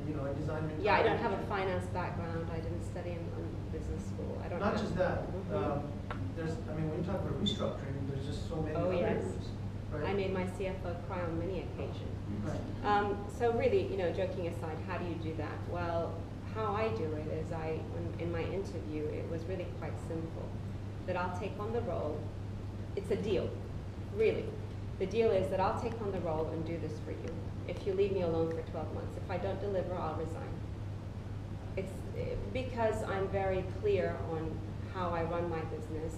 you know, a design mentality.
Yeah, I don't have a finance background. I didn't study in business school. I don't
Not
have.
just that,
Mhm.
I mean, when you talk about restructuring, there's just so many
Oh,
other
yes.
areas, right?
I made my CFO cry on many occasions.
Right.
So really, you know, joking aside, how do you do that? Well, how I do it is in my interview, it was really quite simple. That I'll take on the role. It's a deal, really. The deal is that I'll take on the role and do this for you. If you leave me alone for 12 months. If I don't deliver, I'll resign. It's because I'm very clear on how I run my business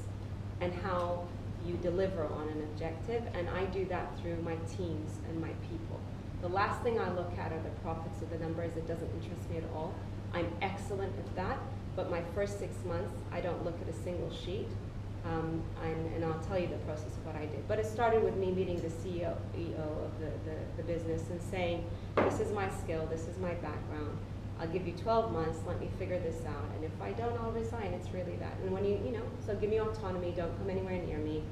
and how you deliver on an objective, and I do that through my teams and my people. The last thing I look at are the profits or the numbers. It doesn't interest me at all. I'm excellent at that, but my first 6 months, I don't look at a single sheet, and I'll tell you the process of what I did. But it started with me meeting the CEO of the business and saying, this is my skill, this is my background. I'll give you 12 months, let me figure this out, and if I don't, I'll resign. It's really that. And when you know, so give me autonomy, don't come anywhere near me,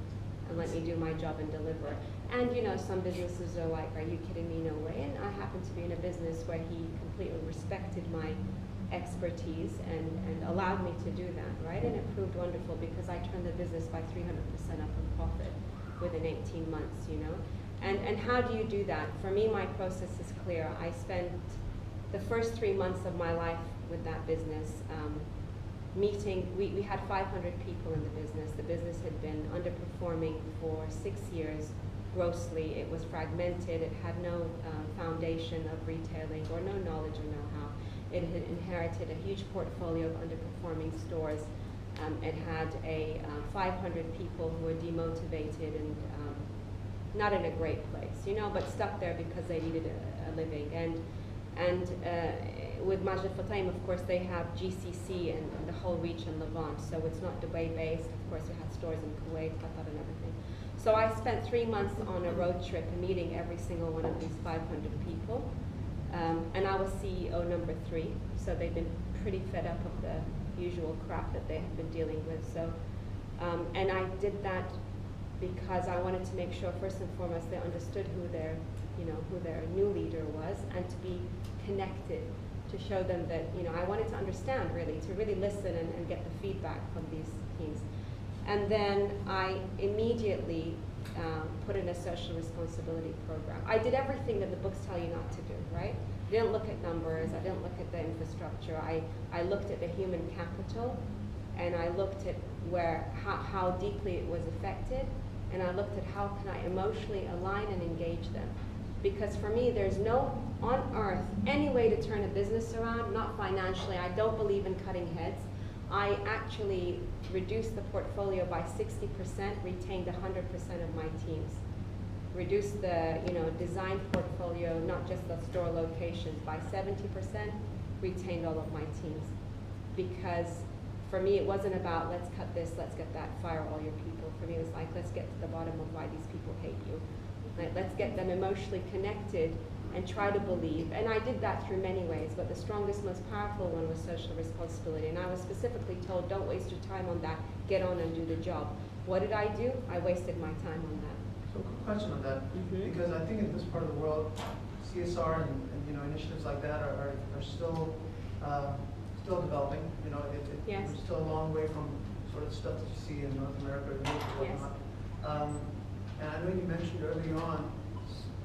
and let me do my job and deliver. And you know, some businesses are like, are you kidding me? No way. And I happen to be in a business where he completely respected my expertise and allowed me to do that, right? And it proved wonderful because I turned the business by 300% up in profit within 18 months, you know? And how do you do that? For me, my process is clear. I spent the first 3 months of my life with that business meeting. We had 500 people in the business. The business had been underperforming for 6 years grossly. It was fragmented. It had no foundation of retailing or no knowledge or know-how. It had inherited a huge portfolio of underperforming stores. It had 500 people who were demotivated and not in a great place, you know, but stuck there because they needed a living. And with Majd Al Futtaim, of course, they have GCC and the whole region, Levant, so it's not Dubai-based. Of course, we had stores in Kuwait, Qatar, and everything. So I spent 3 months on a road trip and meeting every single one of these 500 people. And I was CEO number 3, so they've been pretty fed up of the usual crap that they have been dealing with. So, and I did that because I wanted to make sure, first and foremost, they understood who their new leader was, and to be connected, to show them that, you know, I wanted to understand really, to really listen and get the feedback from these teams. And then I immediately put in a social responsibility program. I did everything that the books tell you not to do, right? I didn't look at numbers, I didn't look at the infrastructure. I looked at the human capital, and I looked at how deeply it was affected, and I looked at how can I emotionally align and engage them. Because for me, there's no on earth any way to turn a business around, not financially. I don't believe in cutting heads. I actually reduced the portfolio by 60%, retained 100% of my teams. Reduced the design portfolio, not just the store locations, by 70%, retained all of my teams. Because for me, it wasn't about let's cut this, let's get that, fire all your people. For me, it was like, let's get to the bottom of why these people hate you. Right? Let's get them emotionally connected and try to believe. And I did that through many ways, but the strongest, most powerful one was social responsibility. And I was specifically told, don't waste your time on that, get on and do the job. What did I do? I wasted my time on that.
So quick question on that, because I think in this part of the world, CSR and initiatives like that are still still developing, you know,
Yes.
we're still a long way from sort of stuff that you see in North America or Europe or
Yes.
whatnot. And I know you mentioned early on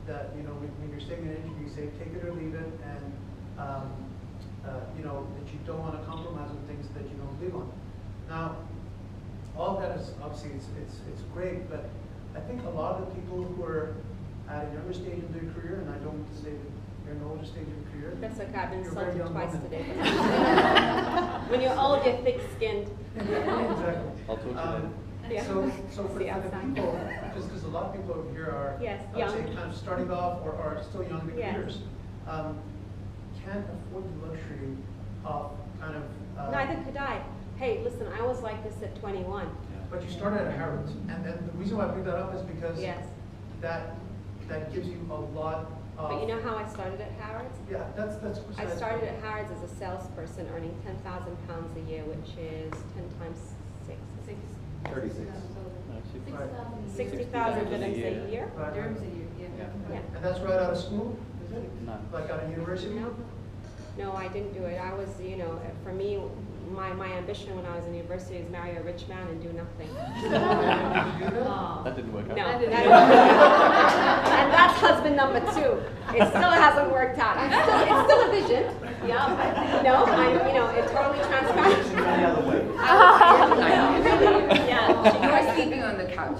that, you know, when you're saying in an interview, you say take it or leave it, and, you know, that you don't want to compromise on things that you don't believe on. Now, all of that is obviously, it's great, but I think a lot of the people who are at a younger stage in their career, and I don't mean to say that you're in an older stage of your career.
That's okay, I've been
You're a very
insulted
young
twice
woman.
today. When you're old, you're thick-skinned.
Exactly.
I'll talk to you later.
Yeah.
So for
See
the
outside.
people, just because a lot of people over here are,
Yes,
I would say,
young.
kind of starting off or are still young in their
Yes.
careers, can't afford the luxury of kind of.
Neither could I. Hey, listen, I was like this at 21.
But you started at Harrods, and the reason why I bring that up is because
Yes.
that gives you a lot of.
But you know how I started at Harrods?
Yeah, that's.
I started at Harrods as a salesperson earning £10,000 a year, which is 10 times 6.
36.
Actually,
Right.
60,000
$60,000
dirhams
a year.
a year.
Right, right.
Yeah.
And that's right out of school, is it?
No.
Like out of university?
No, I didn't do it. I was, you know, for me, my ambition when I was in university is marry a rich man and do nothing.
Did you do that?
That didn't work
No,
out.
and that's husband number 2. It still hasn't worked out. It's still a vision. Yeah, but no, I'm, you know, it's totally transparent.
The other way.
Really, yeah.
You were sleeping on the couch.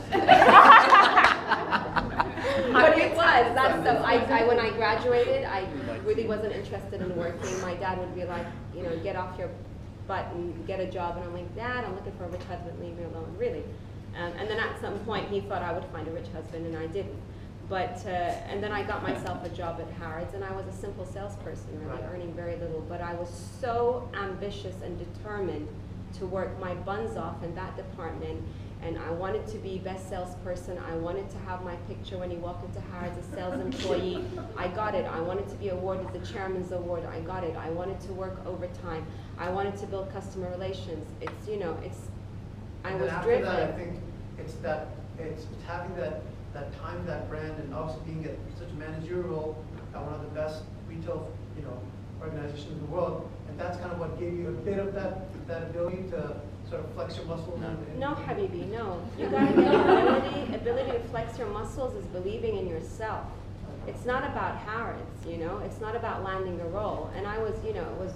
But it was. That's so. I when I graduated, I really wasn't interested in working. My dad would be like, you know, get off your butt and get a job, and I'm like, Dad, I'm looking for a rich husband. Leave me alone, really. And then at some point, he thought I would find a rich husband, and I didn't. But and then I got myself a job at Harrods, and I was a simple salesperson, really earning very little. But I was so ambitious and determined to work my buns off in that department. And I wanted to be best salesperson. I wanted to have my picture when you walk into Harrods as sales employee. I got it. I wanted to be awarded the chairman's award. I got it. I wanted to work overtime. I wanted to build customer relations. It's, you know, it's, I
And
was
then after
driven.
that, I think it's having that time, that brand, and obviously being at such a managerial role at one of the best retail, you know, organizations in the world. And that's kind of what gave you a bit of that ability to sort of flex your muscles.
No, Habibi, no. You gotta get ability to flex your muscles is believing in yourself. It's not about Harrods, you know. It's not about landing a role. And I was, you know, it was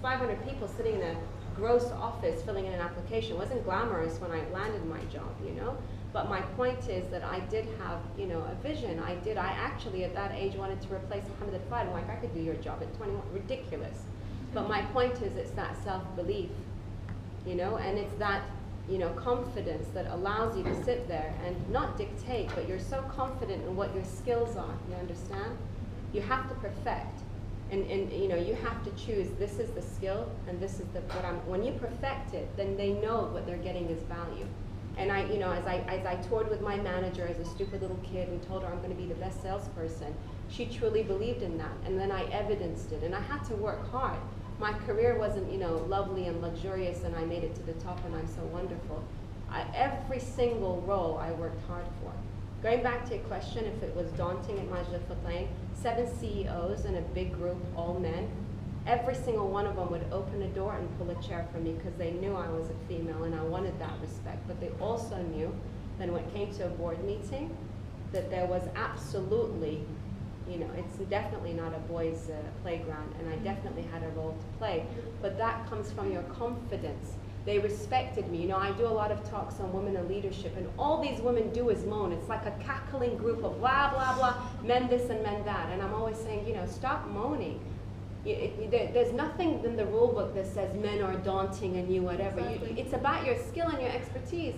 500 people sitting in a gross office filling in an application. It wasn't glamorous when I landed my job, you know. But my point is that I did have, you know, a vision. I actually at that age wanted to replace Mohammed Al-Fayed. I'm like, I could do your job at 21. Ridiculous. But my point is, it's that self-belief. You know, and it's that, you know, confidence that allows you to sit there and not dictate, but you're so confident in what your skills are, you understand? You have to perfect, and you know, you have to choose, this is the skill, and this is when you perfect it, then they know what they're getting is value. And I, you know, as I toured with my manager as a stupid little kid and told her I'm going to be the best salesperson, she truly believed in that, and then I evidenced it, and I had to work hard. My career wasn't, you know, lovely and luxurious and I made it to the top and I'm so wonderful. Every single role I worked hard for. Going back to your question, if it was daunting at Majid Al-Futtaim, 7 CEOs in a big group, all men, every single one of them would open a door and pull a chair for me because they knew I was a female and I wanted that respect. But they also knew that when it came to a board meeting, that there was absolutely, you know, it's definitely not a boys' playground, and I definitely had a role to play. But that comes from your confidence. They respected me. You know, I do a lot of talks on women in leadership, and all these women do is moan. It's like a cackling group of blah, blah, blah, men this and men that. And I'm always saying, you know, stop moaning. There's nothing in the rule book that says men are daunting and you whatever.
Exactly.
It's about your skill and your expertise.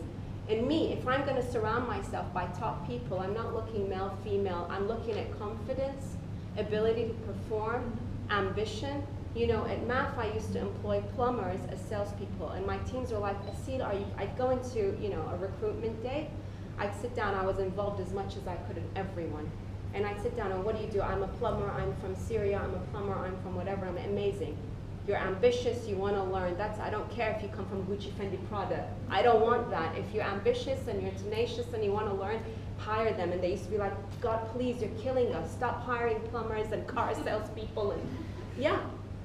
And me, if I'm going to surround myself by top people, I'm not looking male, female. I'm looking at confidence, ability to perform, ambition. You know, at MAF, I used to employ plumbers as salespeople, and my teams were like, ASIL, I'd go into, you know, a recruitment day. I'd sit down. I was involved as much as I could in everyone. And I'd sit down, and what do? I'm a plumber. I'm from Syria. I'm a plumber. I'm from whatever. I'm amazing. You're ambitious, you want to learn. I don't care if you come from Gucci, Fendi, Prada. I don't want that. If you're ambitious and you're tenacious and you want to learn, hire them. And they used to be like, God, please, you're killing us. Stop hiring plumbers and car salespeople. And yeah,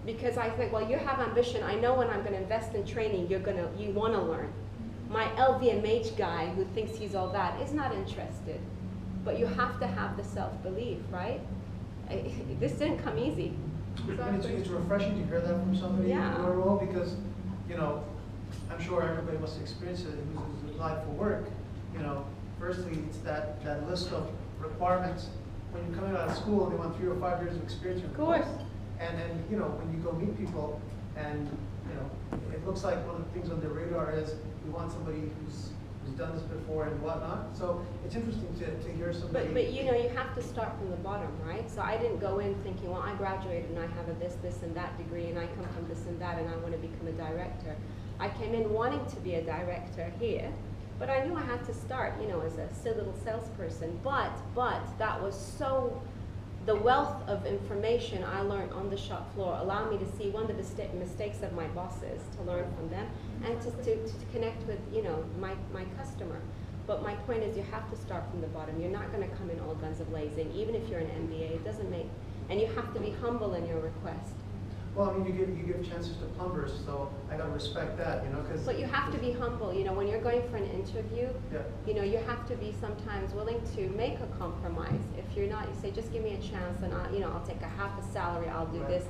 Because I think, well, you have ambition. I know when I'm going to invest in training, you want to learn. My LVMH guy who thinks he's all that is not interested. But you have to have the self-belief, right? This didn't come easy.
And it's refreshing to hear that from somebody in your role, because, you know, I'm sure everybody must experience it who's applied for work. You know, firstly, it's that list of requirements. When you're coming out of school, they want 3 or 5 years of experience.
Of course.
And then, you know, when you go meet people, and, you know, it looks like one of the things on their radar is we want somebody who's done this before and whatnot. So it's interesting to hear somebody.
But you know, you have to start from the bottom, right? So I didn't go in thinking, well, I graduated and I have a this, and that degree, and I come from this and that, and I want to become a director. I came in wanting to be a director here, but I knew I had to start, you know, as a silly little salesperson. But that was so, the wealth of information I learned on the shop floor allowed me to see one of the mistakes of my bosses, to learn from them, and to connect with, you know, my customer. But my point is, you have to start from the bottom. You're not going to come in all guns a-blazing, even if you're an MBA. It doesn't make, and you have to be humble in your request.
Well, I mean, you give chances to plumbers, so I gotta respect that, you know, because.
But you have to be humble. You know, when you're going for an interview,
Yeah.
you know, you have to be sometimes willing to make a compromise. If you're not, you say, just give me a chance, and I'll take a half a salary. I'll do
Right.
this.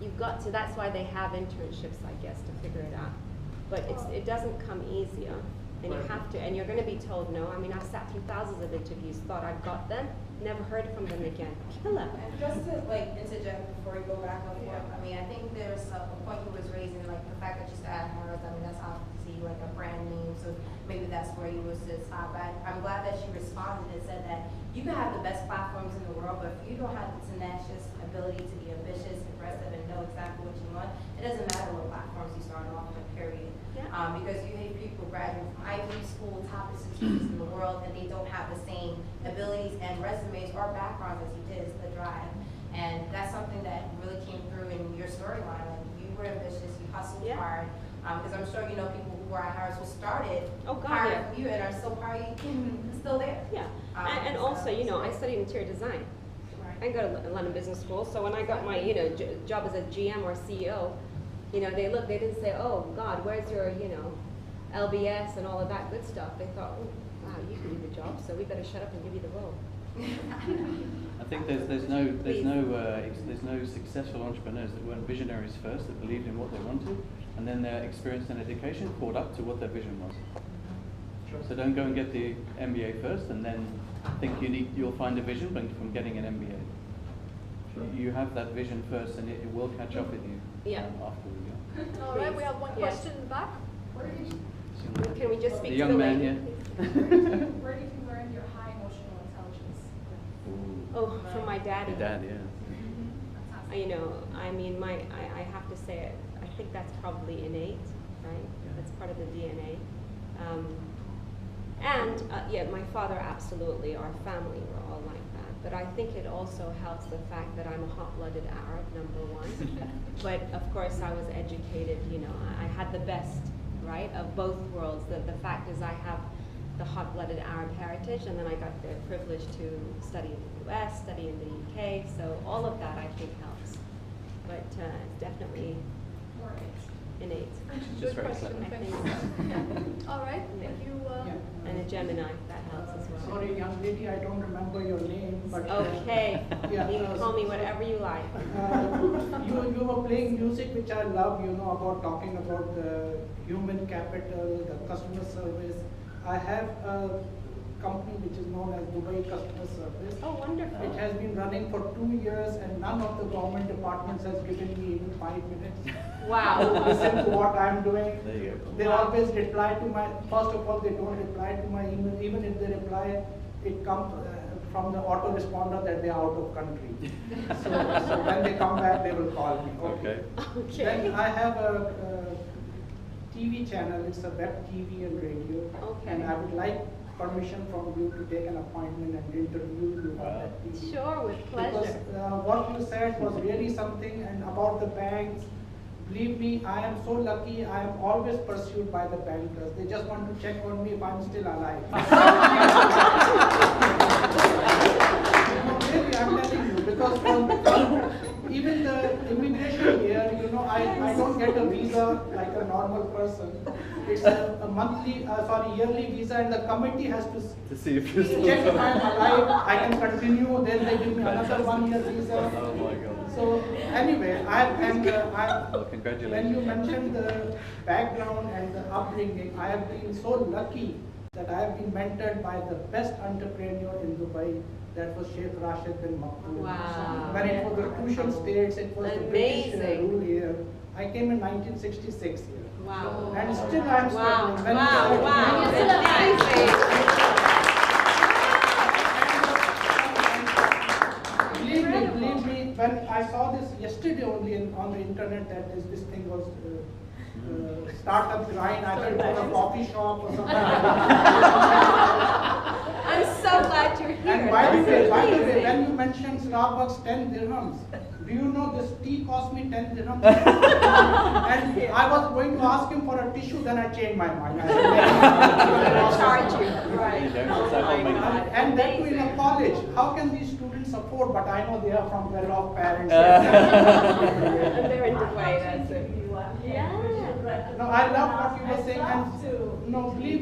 You've got to. That's why they have internships, I guess, to figure it out. But it doesn't come easier, and you
Right.
have to. And you're going to be told no. I mean, I've sat through thousands of interviews, thought I'd got them, never heard from them again. Killer.
And just to interject before we go back and forth, I mean, I think there's a point you was raising, like the fact that you still have Harris, I mean, that's obviously like a brand name, so maybe that's where you was to stop at. I'm glad that she responded and said that you can have the best platforms in the world, but if you don't have the tenacious ability to be ambitious, aggressive, and know exactly what you want, it doesn't matter what platforms you start off with, period.
Yeah.
Because you hate people graduating from Ivy School, top institutions in the world, and they don't have the same abilities and resumes or backgrounds as you did, is the drive. And that's something that really came through in your storyline. Like, you were ambitious, you hustled hard. Because I'm sure you know people who were at Harris who started prior to you and are still probably still there.
Yeah. And also, you know, I studied interior design. I go to London Business School, so when I got my, you know, job as a GM or CEO, you know, they didn't say, oh God, where's your, you know, LBS and all of that good stuff. They thought, oh, wow, you can do the job, so we better shut up and give you the role.
I think there's no successful entrepreneurs that weren't visionaries first, that believed in what they wanted, and then their experience and education caught up to what their vision was.
Sure.
So don't go and get the MBA first, and then think you'll find a vision from getting an MBA.
Sure.
You have that vision first, and it will catch up with you. Afterwards. Yeah.
All right, we have one question in the back.
Where did you,
Can we just speak
The
to
young
the
man
lady?
here.
where did you learn your high emotional intelligence?
Oh, from my daddy.
Your dad, yeah.
You know, I mean, I have to say it. I think that's probably innate, right?
Yeah.
That's part of the DNA. Yeah, my father absolutely. Our family were all like that. But I think it also helps the fact that I'm a hot-blooded Arab, number one. But of course, I was educated. You know, I had the best, right, of both worlds. The fact is, I have the hot-blooded Arab heritage, and then I got the privilege to study in the U.S., study in the U.K. So all of that, I think, helps. But it's definitely
More
innate.
Just
Good
very
question,
clever.
I
thank
think
you. All right, thank you.
And a Gemini, that helps as well.
Sorry, young lady, I don't remember your name, but.
Okay,
Yeah,
you can call me whatever you like.
You were playing music, which I love, you know, about talking about the human capital, the customer service. I have a company which is known as Dubai Customer Service.
Oh, wonderful.
It has been running for 2 years, and none of the government departments has given me even 5 minutes to
Wow.
listen to what I'm doing.
There you go.
They always reply to my, first of all, they don't reply to my email. Even if they reply, it comes from the autoresponder that they are out of country. so when they come back, they will call me.
Okay.
Okay.
Then I have a TV channel. It's a web TV and radio.
Okay.
And I would like permission from you to take an appointment and interview you on that TV.
Sure, with
Because
pleasure.
what you said was really something, and about the banks, believe me, I am so lucky. I am always pursued by the bankers. They just want to check on me if I'm still alive. No, really, I'm telling you, because even the immigration here, I don't get a visa like a normal person. It's a monthly, yearly visa, and the committee has to
see if you're still
check if I'm alive, I can continue, then they give me another 1 year visa.
Oh my God.
So anyway,
Well, congratulations.
when you mentioned the background and the upbringing, I have been so lucky that I have been mentored by the best entrepreneur in Dubai. That was Sheikh Rashid bin Maktoum.
Wow.
When it was the crucial states, it was the British
Amazing.
rule here. I came in 1966 here.
Wow.
And still I'm
Wow,
struggling. When
wow,
we
wow.
started-
Amazing.
Believe me, when I saw this yesterday only on the internet that this thing was startup grind, I thought it was a coffee shop or something.
I'm so glad you're here.
And by the
That's
way,
amazing.
when you mentioned Starbucks 10 dirhams, do you know this tea cost me 10 dirhams? And I was going to ask him for a tissue, then I changed my mind. I said,
Charge you. Right.
You don't,
Oh
so
my
I'll make
God.
and that too in a
Amazing.
college. How can these students afford? But I know they are from well-off parents.
And they're in Dubai, that's it. Yeah.
No, I love what you were saying. And no, believe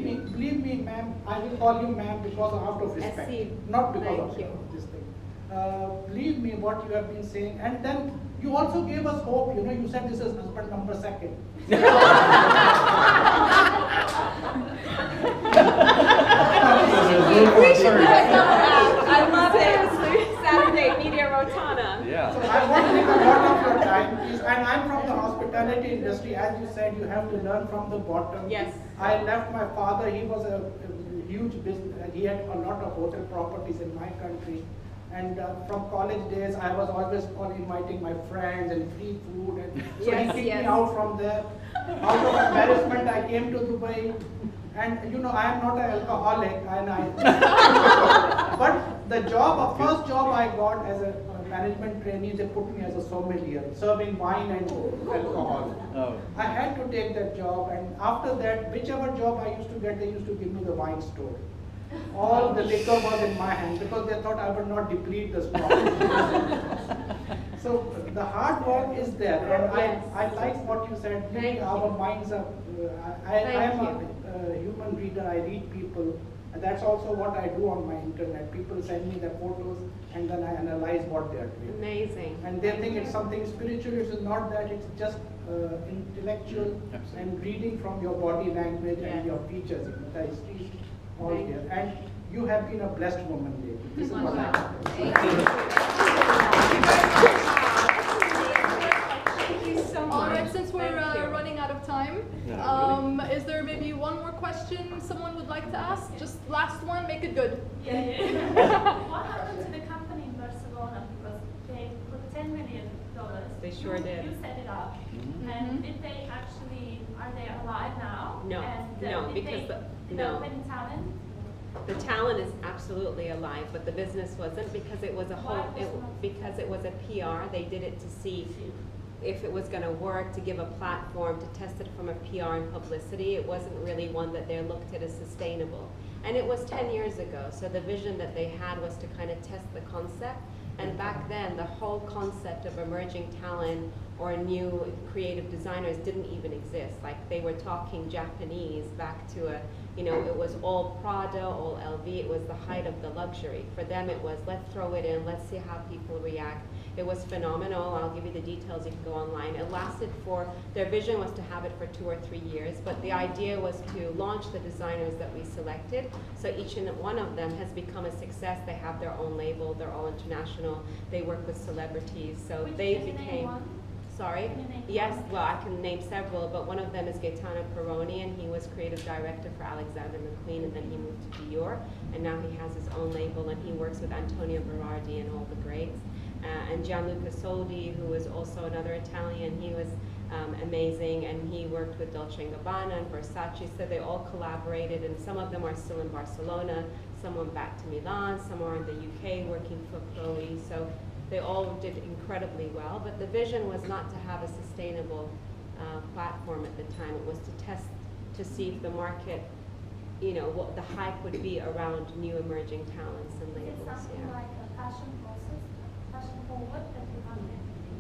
me, ma'am. I will call you ma'am because out of respect,
ASIL.
not because
Thank
of
you.
this thing. Believe me, what you have been saying, and then you also gave us hope. You know, you said this is husband number second.
We should do it. I love it. Saturday, Media Rotana.
Yeah.
So I won't take a lot of your time, please. And I'm from the hospitality industry. As you said, you have to learn from the bottom.
Yes.
I left my father. He was a huge business. He had a lot of hotel properties in my country. And from college days, I was always inviting my friends and free food. And so
Yes,
he kicked
yes.
me out from there. Out of embarrassment, I came to Dubai. And you know, I am not an alcoholic. But the first job I got as a management trainee, they put me as a sommelier, serving wine and alcohol.
Oh.
I had to take that job, and after that, whichever job I used to get, they used to give me the wine store. All the liquor was in my hand because they thought I would not deplete the stock. So the hard work is there, and I like what you said.
Thank
Our
you.
minds are. I am a human reader. I read people. And that's also what I do on my internet. People send me their photos, and then I analyze what they are doing.
Amazing.
And they think it's something spiritual. It is not that. It's just intellectual
Absolutely.
and reading from your body language
Yes.
and your features. You know, the history, all
Thank
here.
you.
And you have been a blessed woman, lady. This is what I
Thank you so much.
All right, since we're
Thank you.
running out of time,
No,
is there maybe one more question someone would like to ask? Just last one, make it good.
What happened to the company in Barcelona? Because they put $10 million.
They sure did.
You set it up.
Mhm.
And did they actually, are they alive now?
No,
And,
no,
did
because
they
the-
develop
no.
any talent?
The talent is absolutely alive, but the business wasn't because it was a
Why
whole,
was not?
because it was a PR. They did it to see if it was going to work, to give a platform, to test it from a PR and publicity. It wasn't really one that they looked at as sustainable. And it was 10 years ago, so the vision that they had was to kind of test the concept. And back then, the whole concept of emerging talent or new creative designers didn't even exist. Like, they were talking Japanese back to a, you know, it was all Prada, all LV, it was the height of the luxury. For them it was, let's throw it in, let's see how people react. It was phenomenal. I'll give you the details, you can go online. It lasted for, their vision was to have it for 2 or 3 years, but the idea was to launch the designers that we selected. So each and one of them has become a success. They have their own label, they're all international. They work with celebrities, so
Which
they
is the name
became,
one?
sorry?
Can you name
Yes,
one?
well, I can name several, but one of them is Gaetano Peroni, and he was creative director for Alexander McQueen, and then he moved to Dior, and now he has his own label, and he works with Antonio Berardi and all the greats. And Gianluca Soldi, who was also another Italian, he was amazing, and he worked with Dolce & Gabbana and Versace, so they all collaborated, and some of them are still in Barcelona, some went back to Milan, some are in the UK working for Chloe, so they all did incredibly well, but the vision was not to have a sustainable platform at the time. It was to test to see if the market, you know, what the hype would be around new emerging talents and
Is it
labels.
something
Yeah.
like a fashion process, fashion forward that you have in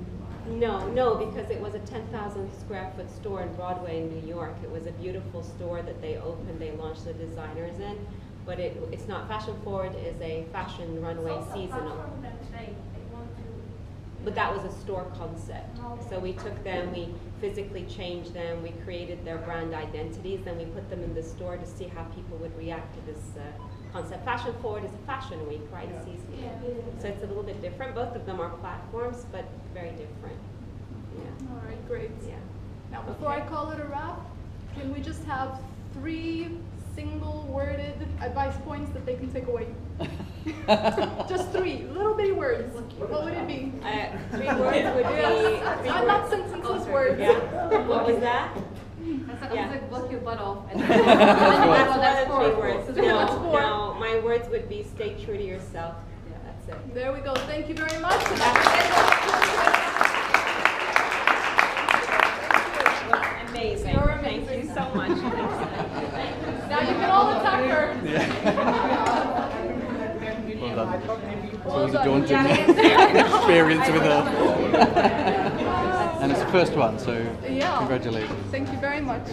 Dubai?
No, because it was a 10,000 square foot store in Broadway in New York. It was a beautiful store that they opened, they launched the designers in, but it's not fashion forward, it's a fashion runway seasonal. But that was a store concept. So we took them, we physically changed them, we created their brand identities, then we put them in the store to see how people would react to this concept. Fashion forward is a fashion week, right? Seasonal.
Yeah.
So it's a little bit different. Both of them are platforms, but very different. Yeah.
All right, great.
Yeah.
Now, before I call it a wrap, can we just have 3 single-worded advice points that they can take away? Just 3 little bitty words. What would it be?
3 words would be.
Yes. Not sentenceless words.
Yeah. What was that?
I was like, block your butt off. And
That's more than 3 words.
That's
No,
4.
no, my words would be stay true to yourself. Yeah, that's it.
There we go. Thank you very much.
Amazing.
You're
Thank
amazing.
you so much.
Now you can all attack her.
Well done.
I thought maybe
It's always a
done.
daunting experience with her. And it's the first one, so
Yeah.
congratulations.
Thank you very much.